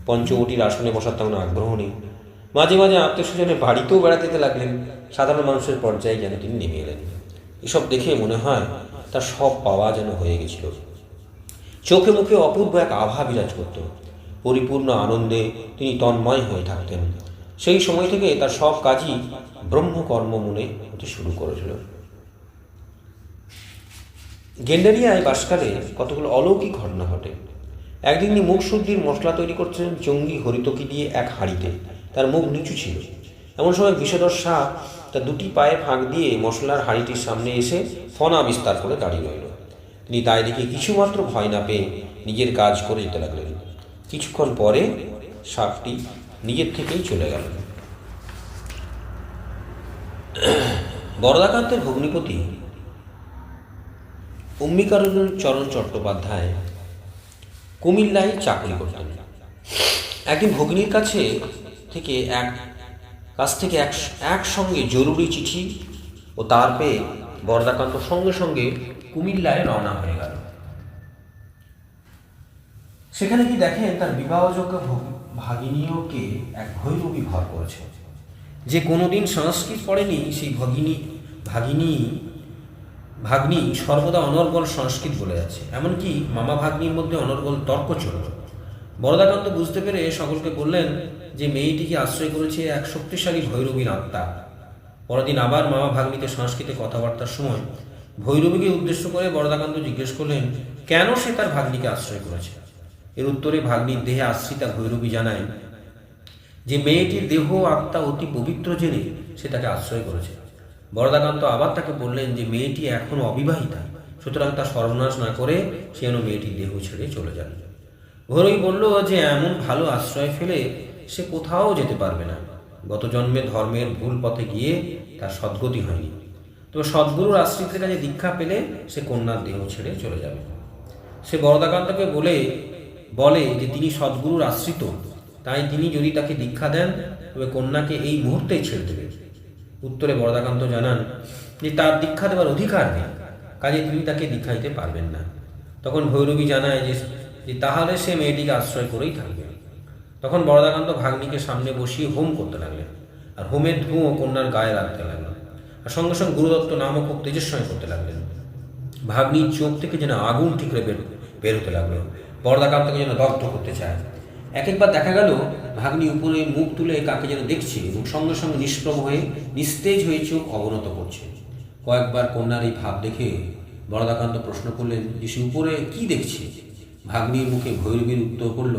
পঞ্চবটির আসনে বসার তেমন আগ্রহ নেই। মাঝে মাঝে আত্মীয়স্বজনের বাড়িতেও বেড়াতে যেতে লাগলেন। সাধারণ মানুষের পর্যায়ে যেন তিনি নেমে এলেন। এসব দেখে মনে হয় তার সব পাওয়া যেন হয়ে গেছিল। চোখে মুখে অপূর্ব এক আভা বিরাজ করত। পরিপূর্ণ আনন্দে তিনি তন্ময় হয়ে থাকতেন। সেই সময় থেকে তার সব কাজই ব্রহ্মকর্ম মনে হতে শুরু করেছিল। গেন্ডারিয়ায় বাসকালে কতগুলো অলৌকিক ঘটনা ঘটে। একদিন তিনি মুখ শুদ্ধির মশলা তৈরি করছিলেন জঙ্গি হরিতকি দিয়ে এক হাঁড়িতে। তার মুখ নিচু ছিল। এমন সময় বিষধর সাপ তার 2টি পায়ে ফাঁক দিয়ে মশলার হাঁড়িটির সামনে এসে ফনা বিস্তার করে দাঁড়িয়ে রইল। তিনি তাই দেখে কিছুমাত্র ভয় না পেয়ে নিজের কাজ করে যেতে লাগলেন। কিছুক্ষণ পরে সাপটি নিজের থেকেই চলে গেল। বরদাকান্তের ভগ্নিপতি অম্বিকারঞ্জন চরণ চট্টোপাধ্যায় কুমিল্লায় চাকরি করতেন। একদিন ভগ্নির থেকে একসঙ্গে জরুরি চিঠি ও তার পেয়ে বরদাকান্ত সঙ্গে সঙ্গে কুমিল্লায় রওনা হয়ে গেল। সেখানে কি দেখেন, তার বিবাহযোগ্য ভাগিনীকে এক ভৈরবী ভর করেছে। যে কোনোদিন সংস্কৃত পড়েনি সেই ভাগ্নি সর্বদা অনর্গল সংস্কৃত বলে যাচ্ছে। এমনকি মামা ভাগ্নির মধ্যে অনর্গল তর্ক চলল। বরদাকান্ত বুঝতে পেরে সকলকে বললেন যে মেয়েটিকে আশ্রয় করেছে এক শক্তিশালী ভৈরবীর আত্মা। পরদিন আবার মামা ভাগ্নিতে সংস্কৃতে কথাবার্তার সময় ভৈরবীকে উদ্দেশ্য করে বরদাকান্ত জিজ্ঞেস করলেন কেন সে তার ভাগ্নিকে আশ্রয় করেছে। এর উত্তরে ভাগ্নির দেহে আশ্রিতা ভৈরবী জানায় যে মেয়েটির দেহ আত্মা অতি পবিত্র জেনে সে তাকে আশ্রয় করেছে। বরদাকান্ত আবার তাকে বললেন যে মেয়েটি এখনো অবিবাহিতা, সুতরাং তা সর্বনাশ না করে সে যেন মেয়েটির দেহ ছেড়ে চলে যান। ভৈরবী বলল যে এমন ভালো আশ্রয় ফেলে সে কোথাও যেতে পারবে না। গত জন্মে ধর্মের ভুল পথে গিয়ে তার সদ্গতি হয়নি, তবে সদ্গুরুর আশ্রিতের কাছে দীক্ষা পেলে সে কন্যার দেহ ছেড়ে চলে যাবে। সে বরদাকান্তকে বলে যে তিনি সদ্গুরুর আশ্রিত, তাই তিনি যদি তাকে দীক্ষা দেন তবে কন্যাকে এই মুহূর্তেই ছেড়ে দেবে। উত্তরে বরদাকান্ত জানান যে তার দীক্ষা দেওয়ার অধিকার নেই, কাজে তিনি তাকে দীক্ষা দিতে পারবেন না। তখন ভৈরবী জানায় যে তাহলে সে মেয়েটিকে আশ্রয় করেই থাকবে। তখন বরদাকান্ত ভাগ্নিকে সামনে বসিয়ে হোম করতে লাগলেন, আর হোমের ধুঁয়ো কন্যার গায়ে লাগতে লাগলো, আর সঙ্গে সঙ্গে গুরুদত্ত নামও খুব তেজস্বী করতে লাগলেন। ভাগ্নির চোখ থেকে যেন আগুন ঠিকরে বের হতে লাগলো, বরদাকান্তকে যেন দগ্ধ করতে চায়। একবার দেখা গেল ভাগ্নি উপরে মুখ তুলে কাকে যেন দেখছে এবং সঙ্গে সঙ্গে নিষ্প্রভ হয়ে নিস্তেজ হয়ে চোখ অবনত করছে। কয়েকবার কন্যার এই ভাব দেখে বরদাকান্ত প্রশ্ন করলেন যে সে উপরে কি দেখছে। ভাগ্নির মুখে ভৈরবীর উত্তর করল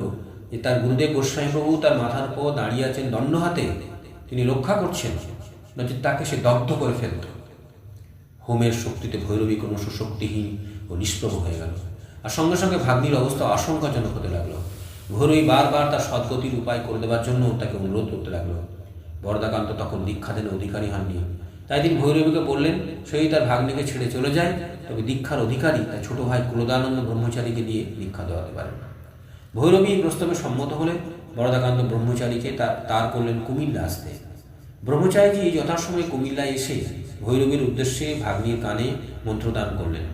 যে তার গুরুদেব গোস্বামীপ্রভু তার মাথার উপর দাঁড়িয়ে আছেন দণ্ড হাতে, তিনি রক্ষা করছেন, নচেত তাকে সে দগ্ধ করে ফেলত। হোমের শক্তিতে ভৈরবী ক্রমশ শক্তিহীন ও নিষ্প্রভ হয়ে গেল, আর সঙ্গে সঙ্গে ভাগ্নির অবস্থা আশঙ্কাজনক হতে লাগলো। ভৈরবী বারবার তার সদ্গতির উপায় করে দেওয়ার জন্য তাকে অনুরোধ করতে লাগলো। বরদাকান্ত তখন দীক্ষা দেন অধিকারী হননি, তাই তিনি ভৈরবীকে বললেন সেই তার ভাগ্নিকে ছেড়ে চলে যায়, তবে দীক্ষার অধিকারী তার ছোট ভাই ক্রোধানন্দ ব্রহ্মচারীকে দিয়ে দীক্ষা দেওয়াতে পারেন। ভৈরবী এই প্রস্তাবে সম্মত হলে বরদাকান্ত ব্রহ্মচারীকে তার করলেন কুমিল্লা আসতে। ব্রহ্মচারীজি যথাসময়ে কুমিল্লায় এসে ভৈরবীর উদ্দেশ্যে ভাগ্নির কানে মন্ত্রদান করলেন।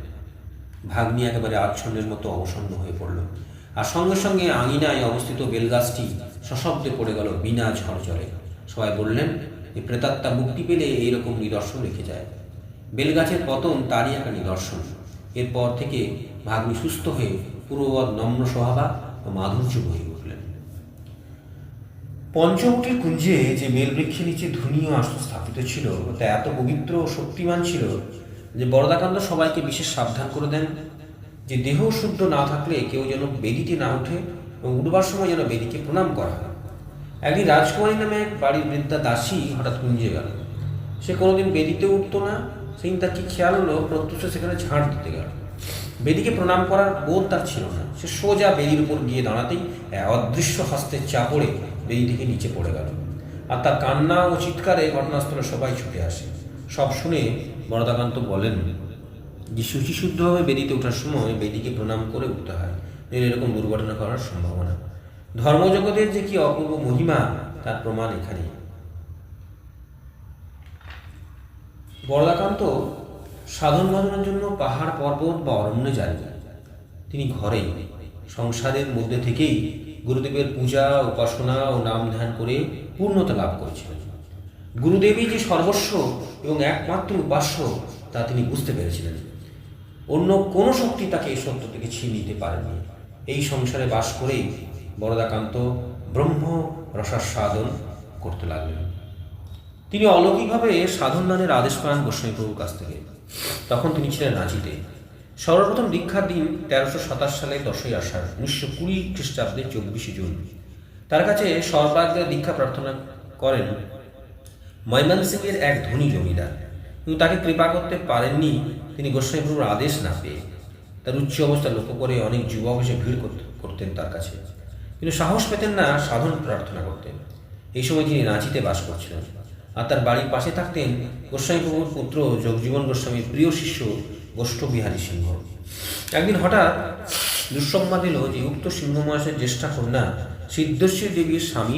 ভাগ্নি একেবারে আচ্ছন্নের মতো অবসন্ন হয়ে পড়ল, আর সঙ্গে সঙ্গে আঙিনায় অবস্থিত বেলগাছটি সশব্দে পড়ে গেল বিনা ঝড়ঝড়ে। সবাই বললেন যে প্রেতাত্মা মুক্তি পেলে এইরকম নিদর্শন রেখে যায়। বেলগাছের পতন তারই একটা নিদর্শন। এরপর থেকে ভাগ্নি সুস্থ হয়ে পূর্ববৎ নম্র স্বভাবা ও মাধুর্য বয়ে উঠলেন। পঞ্চবটির কুঞ্জে যে বেলবৃক্ষের নিচে ধুনীয় আসন স্থাপিত ছিল তা এত পবিত্র ও শক্তিমান ছিল যে বরদাকান্ত সবাইকে বিশেষ সাবধান করে দেন যে দেহ শুদ্ধ না থাকলে কেউ যেন বেদিতে না ওঠে এবং উঠবার সময় যেন বেদিকে প্রণাম করা হয়। একদিন রাজকুমারী নামে এক বাড়ির বৃদ্ধা দাসী হঠাৎ কুঞ্জে গেল। সে কোনোদিন বেদিতে উঠতো না, সেই তার কি খেয়াল হলো প্রত্যুষে সেখানে ঝাঁট দিতে গেল। বেদিকে প্রণাম করার বোধ তার ছিল না। সে সোজা বেদির উপর গিয়ে দাঁড়াতেই অদৃশ্য হস্তের চাপড়ে বেদি থেকে নিচে পড়ে গেল, আর তার কান্না ও চিৎকারে ঘটনাস্থলে সবাই ছুটে আসে। সব শুনে বরদাকান্ত বলেন যে শুচিশুদ্ধভাবে বেদিতে ওঠার সময় বেদিকে প্রণাম করে উঠতে হয়, এরকম দুর্ঘটনা করার সম্ভাবনা। ধর্মজগতের যে কি অপূর্ব মহিমা তার প্রমাণ এখানে। বরদাকান্ত সাধন সাধনের জন্য পাহাড় পর্বত বা অরণ্যে যান। তিনি ঘরেই সংসারের মধ্যে থেকেই গুরুদেবের পূজা উপাসনা ও নাম ধ্যান করে পূর্ণতা লাভ করেছিলেন। গুরুদেবই যে সর্বস্ব এবং একমাত্র উপাস্য তা তিনি বুঝতে পেরেছিলেন। অন্য কোনো শক্তি তাকে এই সত্য থেকে ছিনিয়ে নিতে পারেনি। এই সংসারে বাস করেই বরদাকান্ত ব্রহ্ম রসাস্বাদন করতে লাগলেন। তিনি অলৌকিকভাবে সাধন দানের আদেশ পান গোস্বামীপ্রভুর কাছ থেকে। তখন তিনি ছিলেন রাঁচিতে। সর্বপ্রথম দীক্ষার দিন 1327 সালে 10ই আষাঢ় 1920 খ্রিস্টাব্দে 24 জুন তার কাছে সর্বাগ্রে দীক্ষা প্রার্থনা করেন ময়মনসিংহের এক ধনী জমিদার, কিন্তু তাকে কৃপা করতে পারেননি তিনি গোস্বামীপ্রভুর আদেশ না পেয়ে। তার উচ্চ অবস্থা লক্ষ্য করে অনেক যুবক এসে ভিড় করতেন তার কাছে, কিন্তু সাহস পেতেন না সাধন প্রার্থনা করতেন। এই সময় তিনি রাঁচিতে বাস করছিলেন। আর তার বাড়ির পাশে থাকতেন গোস্বামী প্রভুর পুত্র জগজীবন গোস্বামীর প্রিয় শিষ্য গোষ্ঠবিহারী সিংহ। একদিন হঠাৎ দুঃসংবাদ এলো যে উক্ত সিংহ মহাশয়ের জ্যেষ্ঠা কন্যা সিদ্ধেশ্বরী দেবীর স্বামী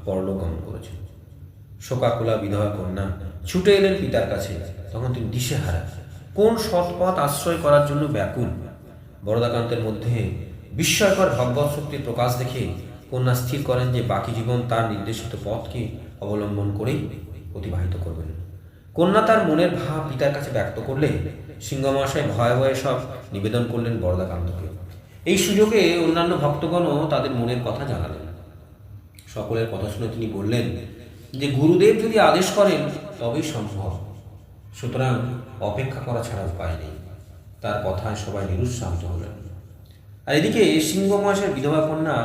পরলোকগমন করেছেন। শোকাকুলা বিধবা কন্যা ছুটে এলেন পিতার কাছে। তখন তিনি দিশেহারা, কোন সৎপথ আশ্রয় করার জন্য ব্যাকুল। বরদাকান্তের মধ্যে বিস্ময়কর ভগবৎ শক্তির প্রকাশ দেখে কন্যা স্থির করেন যে বাকি জীবন তার নির্দেশিত পথকে অবলম্বন করেই অতিবাহিত করবেন। কন্যা তার মনের ভাব পিতার কাছে ব্যক্ত করলে সিংহ মহাশয় ভয়ে ভয়ে সব নিবেদন করলেন বরদাকান্তকে। এই সুযোগে অন্যান্য ভক্তগণও তাদের মনের কথা জানালেন। সকলের কথা শুনে তিনি বললেন যে গুরুদেব যদি আদেশ করেন তবেই সম্ভব, সুতরাং অপেক্ষা করা ছাড়া উপায় নেই। তার কথায় সবাই নিরুৎসাহিত হলেন। আর এদিকে সিংহ মহাশয়ের বিধবা কন্যা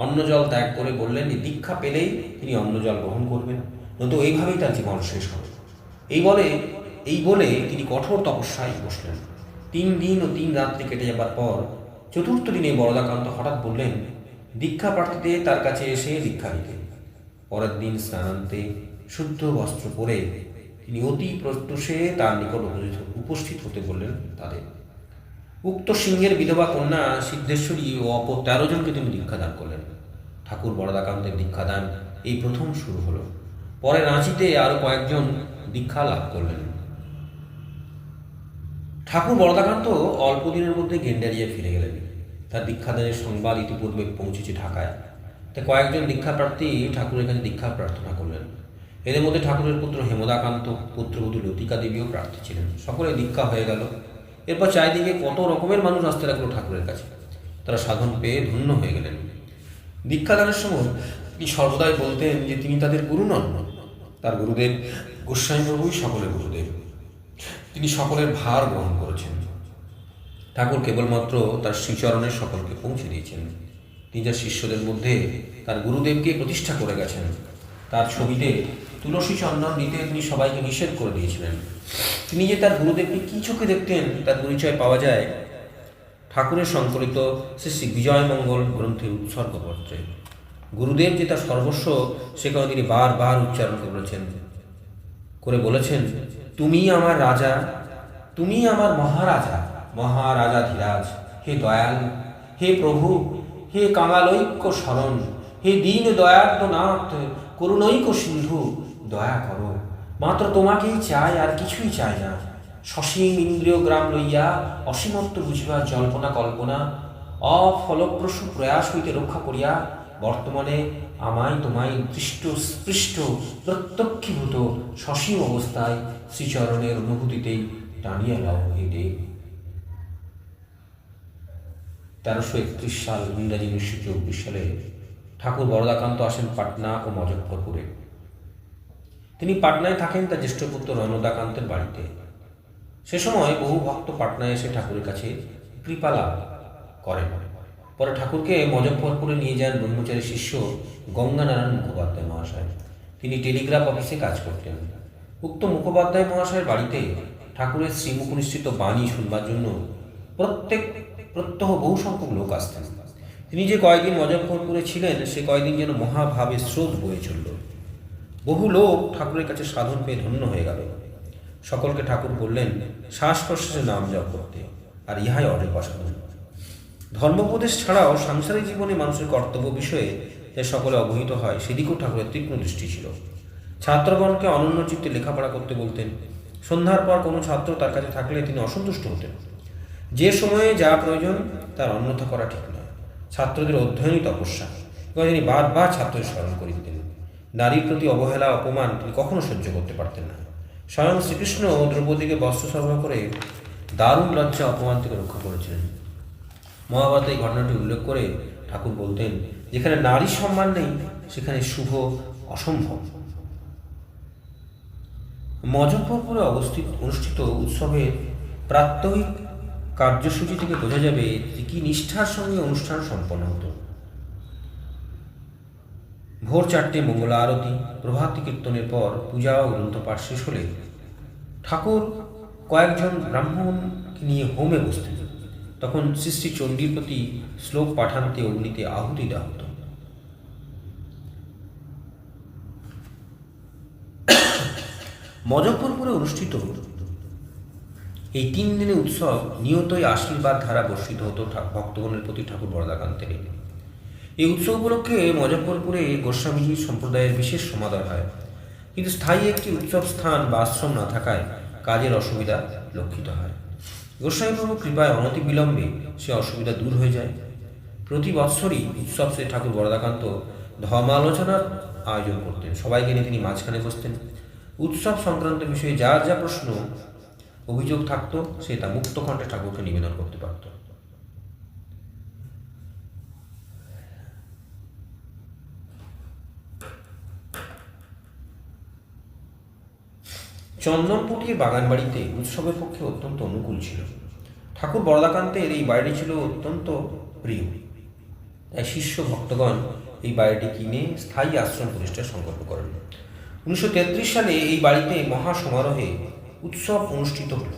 অন্নজল ত্যাগ করে বললেন যে দীক্ষা পেলেই তিনি অন্নজল গ্রহণ করবেন, নয়তো এইভাবেই তার জীবন শেষ হবে। এই বলে তিনি কঠোর তপস্যায় বসলেন। 3 দিন ও 3 রাত্রি কেটে যাবার পর চতুর্থ দিনে বরদাকান্ত হঠাৎ বললেন দীক্ষা প্রার্থীতে তার কাছে এসে দীক্ষা নিতে। পরের দিন স্নানান্তে শুদ্ধ বস্ত্র পরে তিনি অতি প্রত্যুষে তার নিকট উপস্থিত হতে বললেন তাদের। উক্ত সিংহের বিধবা কন্যা সিদ্ধেশ্বরী ও অপর 13 জনকে তিনি দীক্ষাদান করলেন। ঠাকুর বরদাকান্তের দীক্ষাদান এই প্রথম শুরু হলো। পরে রাঁচিতে আরো কয়েকজন দীক্ষা লাভ করলেন। ঠাকুর বরদাকান্ত অল্প দিনের মধ্যে গেন্ডারিয়া ফিরে গেলেন। তার দীক্ষাদানের সংবাদ ইতিপূর্বে পৌঁছেছে ঢাকায়। তাই কয়েকজন দীক্ষা প্রার্থী ঠাকুরের কাছে দীক্ষা প্রার্থনা করলেন। এদের মধ্যে ঠাকুরের পুত্র হেমদাকান্ত, পুত্রবধূ লতিকা দেবীও প্রার্থী ছিলেন। সকলে দীক্ষা হয়ে গেল। এরপর চারিদিকে কত রকমের মানুষ আসতে লাগলো ঠাকুরের কাছে। তারা সাধন পেয়ে ধন্য হয়ে গেলেন। দীক্ষাদানের সময় তিনি সর্বদাই বলতেন যে তিনি তাদের গুরু নন, তার গুরুদেব গোস্বামী প্রভুই সকলের গুরুদেব। তিনি সকলের ভার গ্রহণ করেছেন। ঠাকুর কেবলমাত্র তার শ্রীচরণে সকলকে পৌঁছে দিয়েছেন। তিনি তার শিষ্যদের মধ্যে তার গুরুদেবকে প্রতিষ্ঠা করে গেছেন। তার ছবিতে তুলসী চন্দন দিতে তিনি সবাইকে নিষেধ করে দিয়েছিলেন। তিনি যে তার গুরুদেবকে কি চোখে দেখতেন তার পরিচয় পাওয়া যায় ঠাকুরের সংকলিত শ্রী শ্রী বিজয়মঙ্গল গ্রন্থের উৎসর্গপত্রে। গুরুদেব যে তার সর্বস্ব সেখানে তিনি বারবার উচ্চারণ করে বলেছেন, তুমি আমার রাজা, তুমি আমার মহারাজা, মহারাজাধিরাজ, হে দয়াল, হে প্রভু, হে কাঙালৈক্য শরণ, হে দীন দয়ার্দ নাথ, করুণৈক সিন্ধু, দয়া করো। মাত্র তোমাকেই চাই, আর কিছুই চাই না। সসীম ইন্দ্রিয় গ্রাম লইয়া অসীমত্ব বুঝিবার জল্পনা কল্পনা অফলপ্রসূ প্রয়াস হইতে রক্ষা করিয়া বর্তমানে আমায় তোমায় দৃষ্ট স্পৃষ্ট প্রত্যক্ষীভূত সসীম অবস্থায় শ্রীচরণের অনুভূতিতেই টানিয়া লাও হে দেব। 1331 সাল ইংরাজি 1924 সালে ঠাকুর বরদাকান্ত আসেন পাটনা ও মজফ্ফরপুরে। তিনি পাটনায় থাকেন তার জ্যেষ্ঠ পুত্র রণদাকান্তের বাড়িতে। সে সময় বহু ভক্ত পাটনায় এসে ঠাকুরের কাছে কৃপা লাভ করেন। পরে ঠাকুরকে মজফ্ফরপুরে নিয়ে যান ব্রহ্মচারী শিষ্য গঙ্গানারায়ণ মুখোপাধ্যায় মহাশয়। তিনি টেলিগ্রাফ অফিসে কাজ করতেন। উক্ত মুখোপাধ্যায় মহাশয়ের বাড়িতে ঠাকুরের শ্রীমুখ নিশ্চিত বাণী শুনবার জন্য প্রত্যহ বহু সংখ্যক লোক আসতেন। তিনি যে কয়েকদিন মজফ্ফরপুরে ছিলেন সে কয়েকদিন যেন মহাভাবে স্রোত বয়ে চলল। বহু লোক ঠাকুরের কাছে সাধন পেয়ে ধন্য হয়ে গেল। সকলকে ঠাকুর বললেন শ্বাস প্রশ্বাসে নাম জপ করতে, আর ইহাই অনেক সাধন। ধর্মোপদেশ ছাড়াও সাংসারিক জীবনে মানুষের কর্তব্য বিষয়ে যে সকলে অবহিত হয় সেদিকেও ঠাকুরের তীক্ষ্ণ দৃষ্টি ছিল। ছাত্রগণকে অনন্য চিত্তে লেখাপড়া করতে বলতেন। সন্ধ্যার পর কোনো ছাত্র তার কাছে থাকলে তিনি অসন্তুষ্ট হতেন। যে সময়ে যা প্রয়োজন তার অন্যথা করা ঠিক নয়। ছাত্রদের অধ্যয়নই তপস্যা। এবং তিনি বারবার ছাত্রদের স্মরণ করে দিতেন। নারীর প্রতি অবহেলা অপমান তিনি কখনো সহ্য করতে পারতেন না। স্বয়ং শ্রীকৃষ্ণ দ্রৌপদীকে বস্ত্র সরবরাহ করে দারুণ লজ্জা অপমান থেকে রক্ষা করেছিলেন। মহাভারতে এই ঘটনাটি উল্লেখ করে ঠাকুর বলতেন, যেখানে নারী সম্মান নেই সেখানে শুভ অসম্ভব। মজফ্ফরপুরে অনুষ্ঠিত উৎসবের প্রাত্যহিক কার্যসূচি থেকে বোঝা যাবে যে কি নিষ্ঠার সঙ্গে অনুষ্ঠান সম্পন্ন হতো। ভোর 4টে মঙ্গলা আরতি, প্রভাতী কীর্তনের পর পূজা ও গ্রন্থপাঠ শেষ হলে ঠাকুর কয়েকজন ব্রাহ্মণকে নিয়ে হোমে বসতেন। তখন শ্রী শ্রী চণ্ডীর প্রতি শ্লোক পাঠান্তে অগ্নিতে আহুতি দেওয়া হতো। মজফ্ফরপুরে অনুষ্ঠিত এই 3 দিনের উৎসব নিয়তই আশীর্বাদ ধারা বর্ষিত হতো ভক্তগণের প্রতি ঠাকুর বরদাকান্তের। এই উৎসব উপলক্ষে মজফ্ফরপুরে গোস্বামীজি সম্প্রদায়ের বিশেষ সমাদর হয়, কিন্তু স্থায়ী একটি উৎসব স্থান বা আশ্রম না থাকায় কাজের অসুবিধা লক্ষিত হয়। গোস্বামীপ্রভু কৃপায় অনতিবিলম্বে সে অসুবিধা দূর হয়ে যায়। প্রতি বৎসরই উৎসব সে ঠাকুর বরদাকান্ত ধর্মালোচনার আয়োজন করতেন। সবাইকে নিয়ে তিনি মাঝখানে বসতেন। উৎসব সংক্রান্ত বিষয়ে যার যা প্রশ্ন অভিযোগ থাকতো সে তা মুক্তকণ্ঠে ঠাকুরকে নিবেদন করতে পারত। চন্দনপটির বাগান বাড়িতে উৎসবের পক্ষে অত্যন্ত অনুকূল ছিল। ঠাকুর বরদাকান্তের এই বাড়িটি ছিল অত্যন্ত প্রিয়, তাই শিষ্য ভক্তগণ এই বাড়িটি কিনে স্থায়ী আশ্রম প্রতিষ্ঠার সংকল্প করেন। 1933 সালে এই বাড়িতে মহা সমারোহে উৎসব অনুষ্ঠিত হল।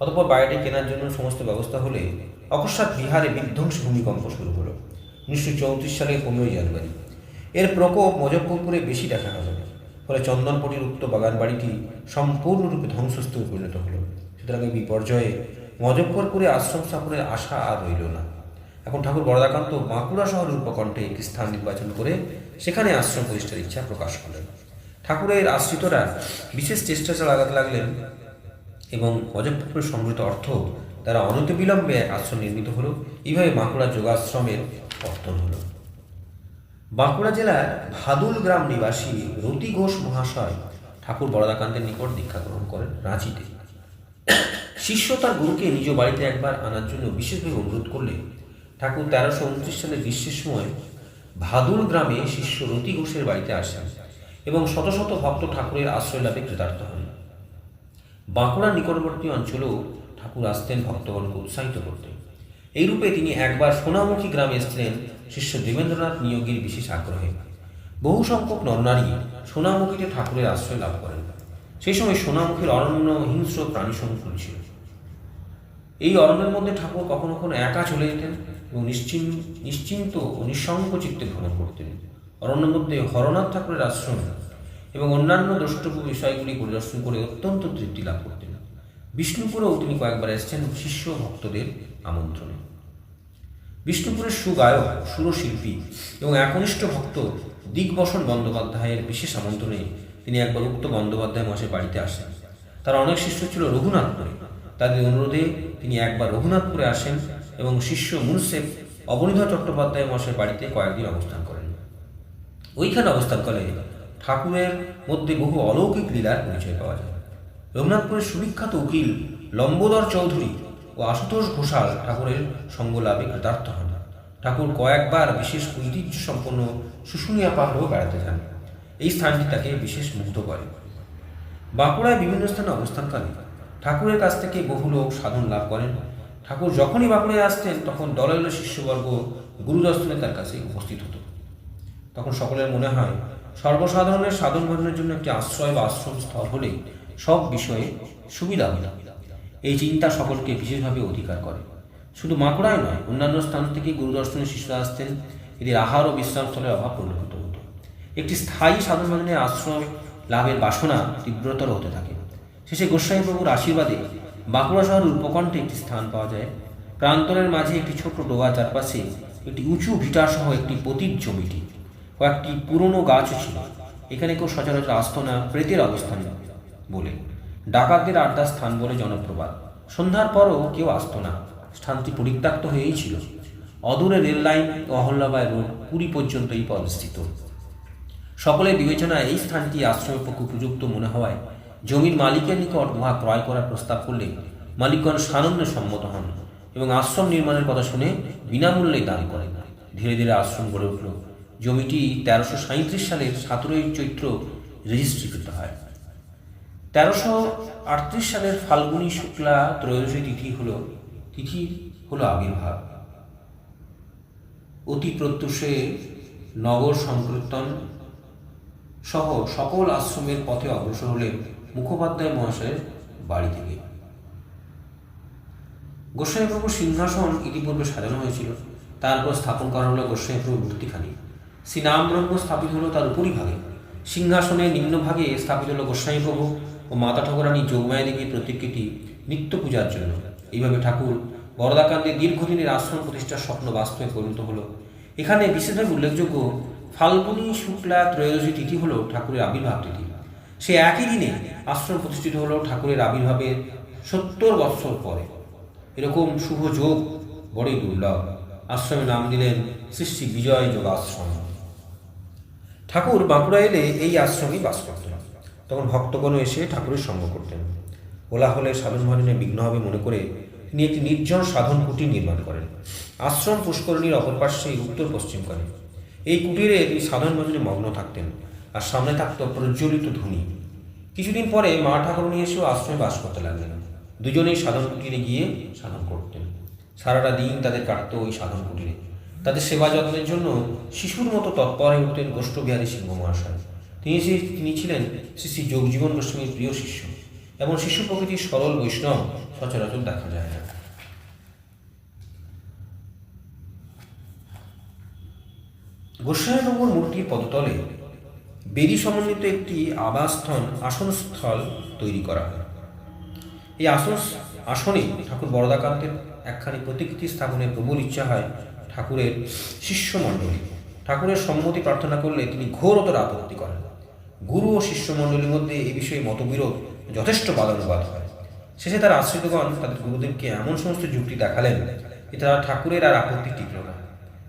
অতঃপর বাড়িটি কেনার জন্য সমস্ত ব্যবস্থা হলে অকস্মাৎ বিহারে বিধ্বংসী ভূমিকম্প শুরু হলো 1934 সালের 15 জানুয়ারি। এর প্রকোপ মজফ্ফরপুরে বেশি দেখা গেল, ফলে চন্দনপটির উক্ত বাগান বাড়িটি সম্পূর্ণরূপে ধ্বংসস্তূপে পরিণত হল। সুতরাং এই বিপর্যয়ে মজফ্ফরপুরে আশ্রম স্থাপনের আশা আর রইল না। এখন ঠাকুর বরদাকান্ত বাঁকুড়া শহরের উপকণ্ঠে একটি স্থান নির্বাচন করে সেখানে আশ্রম প্রতিষ্ঠার ইচ্ছা প্রকাশ করলেন। ঠাকুরের আশ্রিতরা বিশেষ চেষ্টা চালাতে লাগলেন এবং মজফ্ফরপুরের সংগৃহীত অর্থ তারা অনতিবিলম্বে এক আশ্রম নির্মিত হল। এইভাবে বাঁকুড়া যোগাশ্রমের পত্তন হল। বাঁকুড়া জেলার ভাদুল গ্রাম নিবাসী রতি ঘোষ মহাশয় ঠাকুর বরদাকান্তের নিকট দীক্ষা গ্রহণ করেন রাঁচিতে। শিষ্য তার গুরুকে নিজ বাড়িতে একবার আনার জন্য বিশেষভাবে অনুরোধ করলে ঠাকুর 1329 সালের গ্রীষ্মের সময় ভাদুল গ্রামে শিষ্য রতি ঘোষের বাড়িতে আসেন এবং শত শত ভক্ত ঠাকুরের আশ্রয় লাভে কৃতার্থ হন। বাঁকুড়ার নিকটবর্তী অঞ্চলেও ঠাকুর আসতেন ভক্তগণকে উৎসাহিত করতে। এইরূপে তিনি একবার সোনামুখী গ্রামে এসেছিলেন শিষ্য দেবেন্দ্রনাথ নিয়োগীর বিশেষ আগ্রহে। বহু সংখ্যক নরনারী সোনামুখীতে ঠাকুরের আশ্রয় লাভ করেন। সেই সময় সোনামুখীর অরণ্য হিংস্র প্রাণী সংকুল ছিল। এই অরণ্যের মধ্যে ঠাকুর কখনো কখনো একা চলে যেতেন এবং নিশ্চিন্ত ও নিঃসঙ্গ চিত্তে ভ্রমণ করতেন। অরণ্যের মধ্যে হরনাথ ঠাকুরের আশ্রম এবং অন্যান্য দ্রষ্টব্য বিষয়গুলি পরিদর্শন করে অত্যন্ত তৃপ্তি লাভ করতেন। বিষ্ণুপুরেও তিনি কয়েকবার এসেছেন শিষ্য ভক্তদের আমন্ত্রণে। বিষ্ণুপুরের সুগায়ক, সুরশিল্পী এবং একনিষ্ঠ ভক্ত দিগ্বসন বন্দ্যোপাধ্যায়ের বিশেষ আমন্ত্রণে তিনি একবার উক্ত বন্দ্যোপাধ্যায় মহাশয়ের বাড়িতে আসেন। তার অনেক শিষ্য ছিল রঘুনাথপুরে। তাদের অনুরোধে তিনি একবার রঘুনাথপুরে আসেন এবং শিষ্য মুনসেফ অবনীন্দ্র চট্টোপাধ্যায় মহাশয়ের বাড়িতে কয়েকদিন অবস্থান করেন। ওইখানে অবস্থানকালে ঠাকুরের মধ্যে বহু অলৌকিক লীলার পরিচয় পাওয়া যায়। রঘুনাথপুরের সুবিখ্যাত উকিল লম্বোদর চৌধুরী ও আশুতোষ ঘোষাল ঠাকুরের সঙ্গ লাভে কৃতার্থ হন। ঠাকুর কয়েকবার বিশেষ ঐতিহ্য সম্পন্ন শুশুনিয়া পাহাড়েও বেড়াতে যান। এই স্থানটি তাকে বিশেষ মুগ্ধ করে। বাঁকুড়ায় বিভিন্ন স্থানে অবস্থানকালে ঠাকুরের কাছ থেকে বহু লোক সাধন লাভ করেন। ঠাকুর যখনই বাঁকুড়ায় আসতেন তখন দলের শিষ্যবর্গ গুরুদর্শনে তার কাছে উপস্থিত হতো। তখন সকলের মনে হয় সর্বসাধারণের সাধন ভজনের জন্য একটি আশ্রয় বা আশ্রম স্থল হলে সব বিষয়ে সুবিধা হবে। এই চিন্তা সকলকে বিশেষভাবে অধিকার করে। শুধু বাঁকুড়ায় নয়, অন্যান্য স্থান থেকে গুরুদর্শনের শিষ্যরা আসতেন। এদের আহার ও বিশ্রামস্থলের অভাব পরিলক্ষিত হতো। একটি স্থায়ী সাধন ভজনের আশ্রয় লাভের বাসনা তীব্রতর হতে থাকে। শেষে গোস্বামী প্রভুর আশীর্বাদে বাঁকুড়া শহরের উপকণ্ঠে একটি স্থান পাওয়া যায়। প্রান্তরের মাঝে একটি ছোট ডোবা, চারপাশে একটি উঁচু ভিটাসহ একটি পতিত জমিটি, কয়েকটি পুরনো গাছও ছিল। এখানে কেউ সচরাচর আসত না, প্রেতের অবস্থান বলে, ডাকাতদের আড্ডার স্থান বলে জনপ্রবাদ। সন্ধ্যার পরও কেউ আসত না, স্থানটি পরিত্যক্ত হয়েই ছিল। অদূরে রেললাইন ও অহল্যাবাই রোড, পুরী পর্যন্ত এই পদ স্থিত। সকলের বিবেচনায় এই স্থানটি আশ্রমের পক্ষে উপযুক্ত মনে হওয়ায় জমির মালিকের নিকট উহা ক্রয় করার প্রস্তাব করলে মালিকগণ সানন্দে সম্মত হন এবং আশ্রম নির্মাণের কথা শুনে বিনামূল্যে দান করেন। ধীরে ধীরে আশ্রম গড়ে উঠল। জমিটি 1337 সালের 17 চৈত্র রেজিস্ট্রিকৃত হয়। 1338 সালের ফাল্গুনী শুক্লা ত্রয়োদশী তিথি হলো আবির্ভাব। অতি প্রত্যুষে নগর সংকীর্তন সহ সকল আশ্রমের পথে অগ্রসর হলেন মুখোপাধ্যায় মহাশয়ের বাড়ি থেকে। গোস্বামী প্রভুর সিংহাসন ইতিপূর্বে সাজানো হয়েছিল। তারপর স্থাপন করা হলো গোস্বামী প্রভুর মূর্তিখানি। শ্রীনাম ব্রহ্ম স্থাপিত হলো তার উপরিভাগে। সিংহাসনের নিম্নভাগে স্থাপিত হলো গোস্বামী প্রভু ও মাতা ঠাকুরানী যোগমায়া দেবীর প্রতিকৃতি নিত্য পূজার জন্য। এইভাবে ঠাকুর বরদাকান্তে দীর্ঘদিনের আশ্রম প্রতিষ্ঠার স্বপ্ন বাস্তবে পরিণত হলো। এখানে বিশেষভাবে উল্লেখযোগ্য ফাল্গুনী শুক্লা ত্রয়োদশী তিথি হল ঠাকুরের আবির্ভাব তিথি। সে একই দিনে আশ্রম প্রতিষ্ঠিত হলো ঠাকুরের আবির্ভাবের 70 বৎসর পরে। এরকম শুভ যোগ বড়ই দুর্লভ। আশ্রমের নাম দিলেন শ্রী শ্রী বিজয় যোগাশ্রম। ঠাকুর বাঁকুড়া এলে এই আশ্রমেই বাস করতেন। তখন ভক্তগণ এসে ঠাকুরের সঙ্গ করতেন। ওলা হলে সাধন ভজনে বিঘ্ন হবে মনে করে তিনি একটি নির্জন সাধন কুটির নির্মাণ করেন। আশ্রম পুষ্করণীর অপর পার্শ্বে উত্তর পশ্চিম করে। এই কুটিরে তিনি সাধন ভজনে মগ্ন থাকতেন, আর সামনে থাকত প্রজ্বলিত ধূনি। কিছুদিন পরে মা ঠাকুরানী এসেও আশ্রমে বাস করতে লাগলেন। দুজনেই সাধন কুটিরে গিয়ে সাধন করতেন। সারাটা দিন তাদের কাটত ওই সাধন কুটিরে। তাদের সেবা যত্নের জন্য শিশুর মতো তৎপর হয়ে উঠতেন গোষ্ঠবিহারী সিংহ মহাশয়। তিনি ছিলেন শ্রী শ্রী যোগজীবন গোস্বামীর প্রিয় শিষ্য। এমন শিশু প্রকৃতির সরল বৈষ্ণব সচরাচর দেখা যায় না। গোস্বামীবাবুর মূর্তির পদতলে বেদি সমন্বিত একটি আসনস্থল তৈরি করা হয়। এই আসনে ঠাকুর বরদাকান্তের একখানি প্রতিকৃতি স্থাপনের প্রবল ইচ্ছা হয় ঠাকুরের শিষ্যমণ্ডলী। ঠাকুরের সম্মতি প্রার্থনা করলে তিনি ঘোরতর আপত্তি করেন। গুরু ও শিষ্যমণ্ডলীর মধ্যে এই বিষয়ে মতবিরোধ যথেষ্ট বাদানুবাদ হয়। শেষে তার আশ্রিতগণ তাদের গুরুদেবকে এমন সমস্ত যুক্তি দেখালেন যে তারা ঠাকুরের আর আপত্তি টিকল না।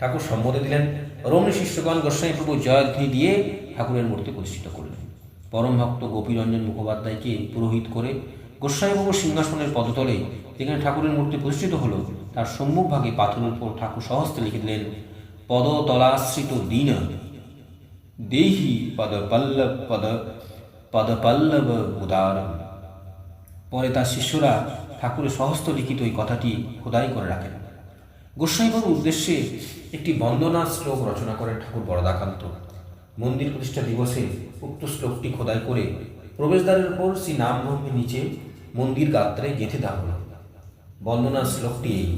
ঠাকুর সম্মতি দিলেন। রমণী শিষ্যগণ গোস্বামী প্রভু জয়ধ্বনি দিয়ে ঠাকুরের মূর্তি প্রতিষ্ঠিত করলেন। পরম ভক্ত গোপীরঞ্জন মুখোপাধ্যায়কে পুরোহিত করে গোস্বামীবাবুর সিংহাসনের পদতলে যেখানে ঠাকুরের মূর্তি প্রতিষ্ঠিত হলো তার সম্মুখভাগে পাথরের উপর ঠাকুর সহস্তে লিখে দিলেন পদতলাশ্রিত দীন দেহি পদপল্লব উদার। পরে তার শিষ্যরা ঠাকুরের সহস্ত লিখিত এই কথাটি খোদাই করে রাখেন। গোস্বামীবাবুর উদ্দেশ্যে একটি বন্দনা শ্লোক রচনা করেন ঠাকুর বরদাকান্ত। মন্দির প্রতিষ্ঠা দিবসে উক্ত শ্লোকটি খোদাই করে প্রবেশদ্বারের উপর শ্রী নামভূমির নিচে মন্দির গাত্রে গেঁথে দেওয়া হল। বন্দনা শ্লোকটি এই: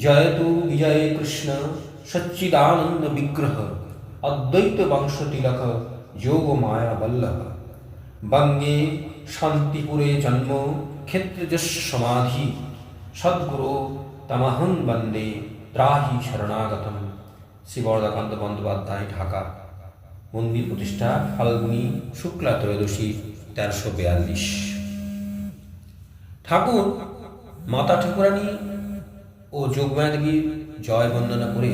জয়তু বিজয় কৃষ্ণ সচ্চিদানন্দ বিগ্রহ অদ্বৈত বংশ তিলক যোগ মায়া বল্লভ বঙ্গে শান্তিপুরে জন্ম ক্ষেত্রযশ সমাধি সদ্গুরু তমহং বন্দে ত্রাহি শরণাগতম। শ্রী বরদাকান্ত বন্দ্যোপাধ্যায়, ঢাকা। মন্দির প্রতিষ্ঠা ফাল্গুনী শুক্লা ত্রয়োদশী 1342। ঠাকুর মাতা ঠাকুরানী ও যোগমায়া দেবীর জয় বন্দনা করে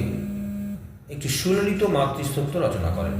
একটি সুললিত মাতৃস্তোত্র রচনা করেন।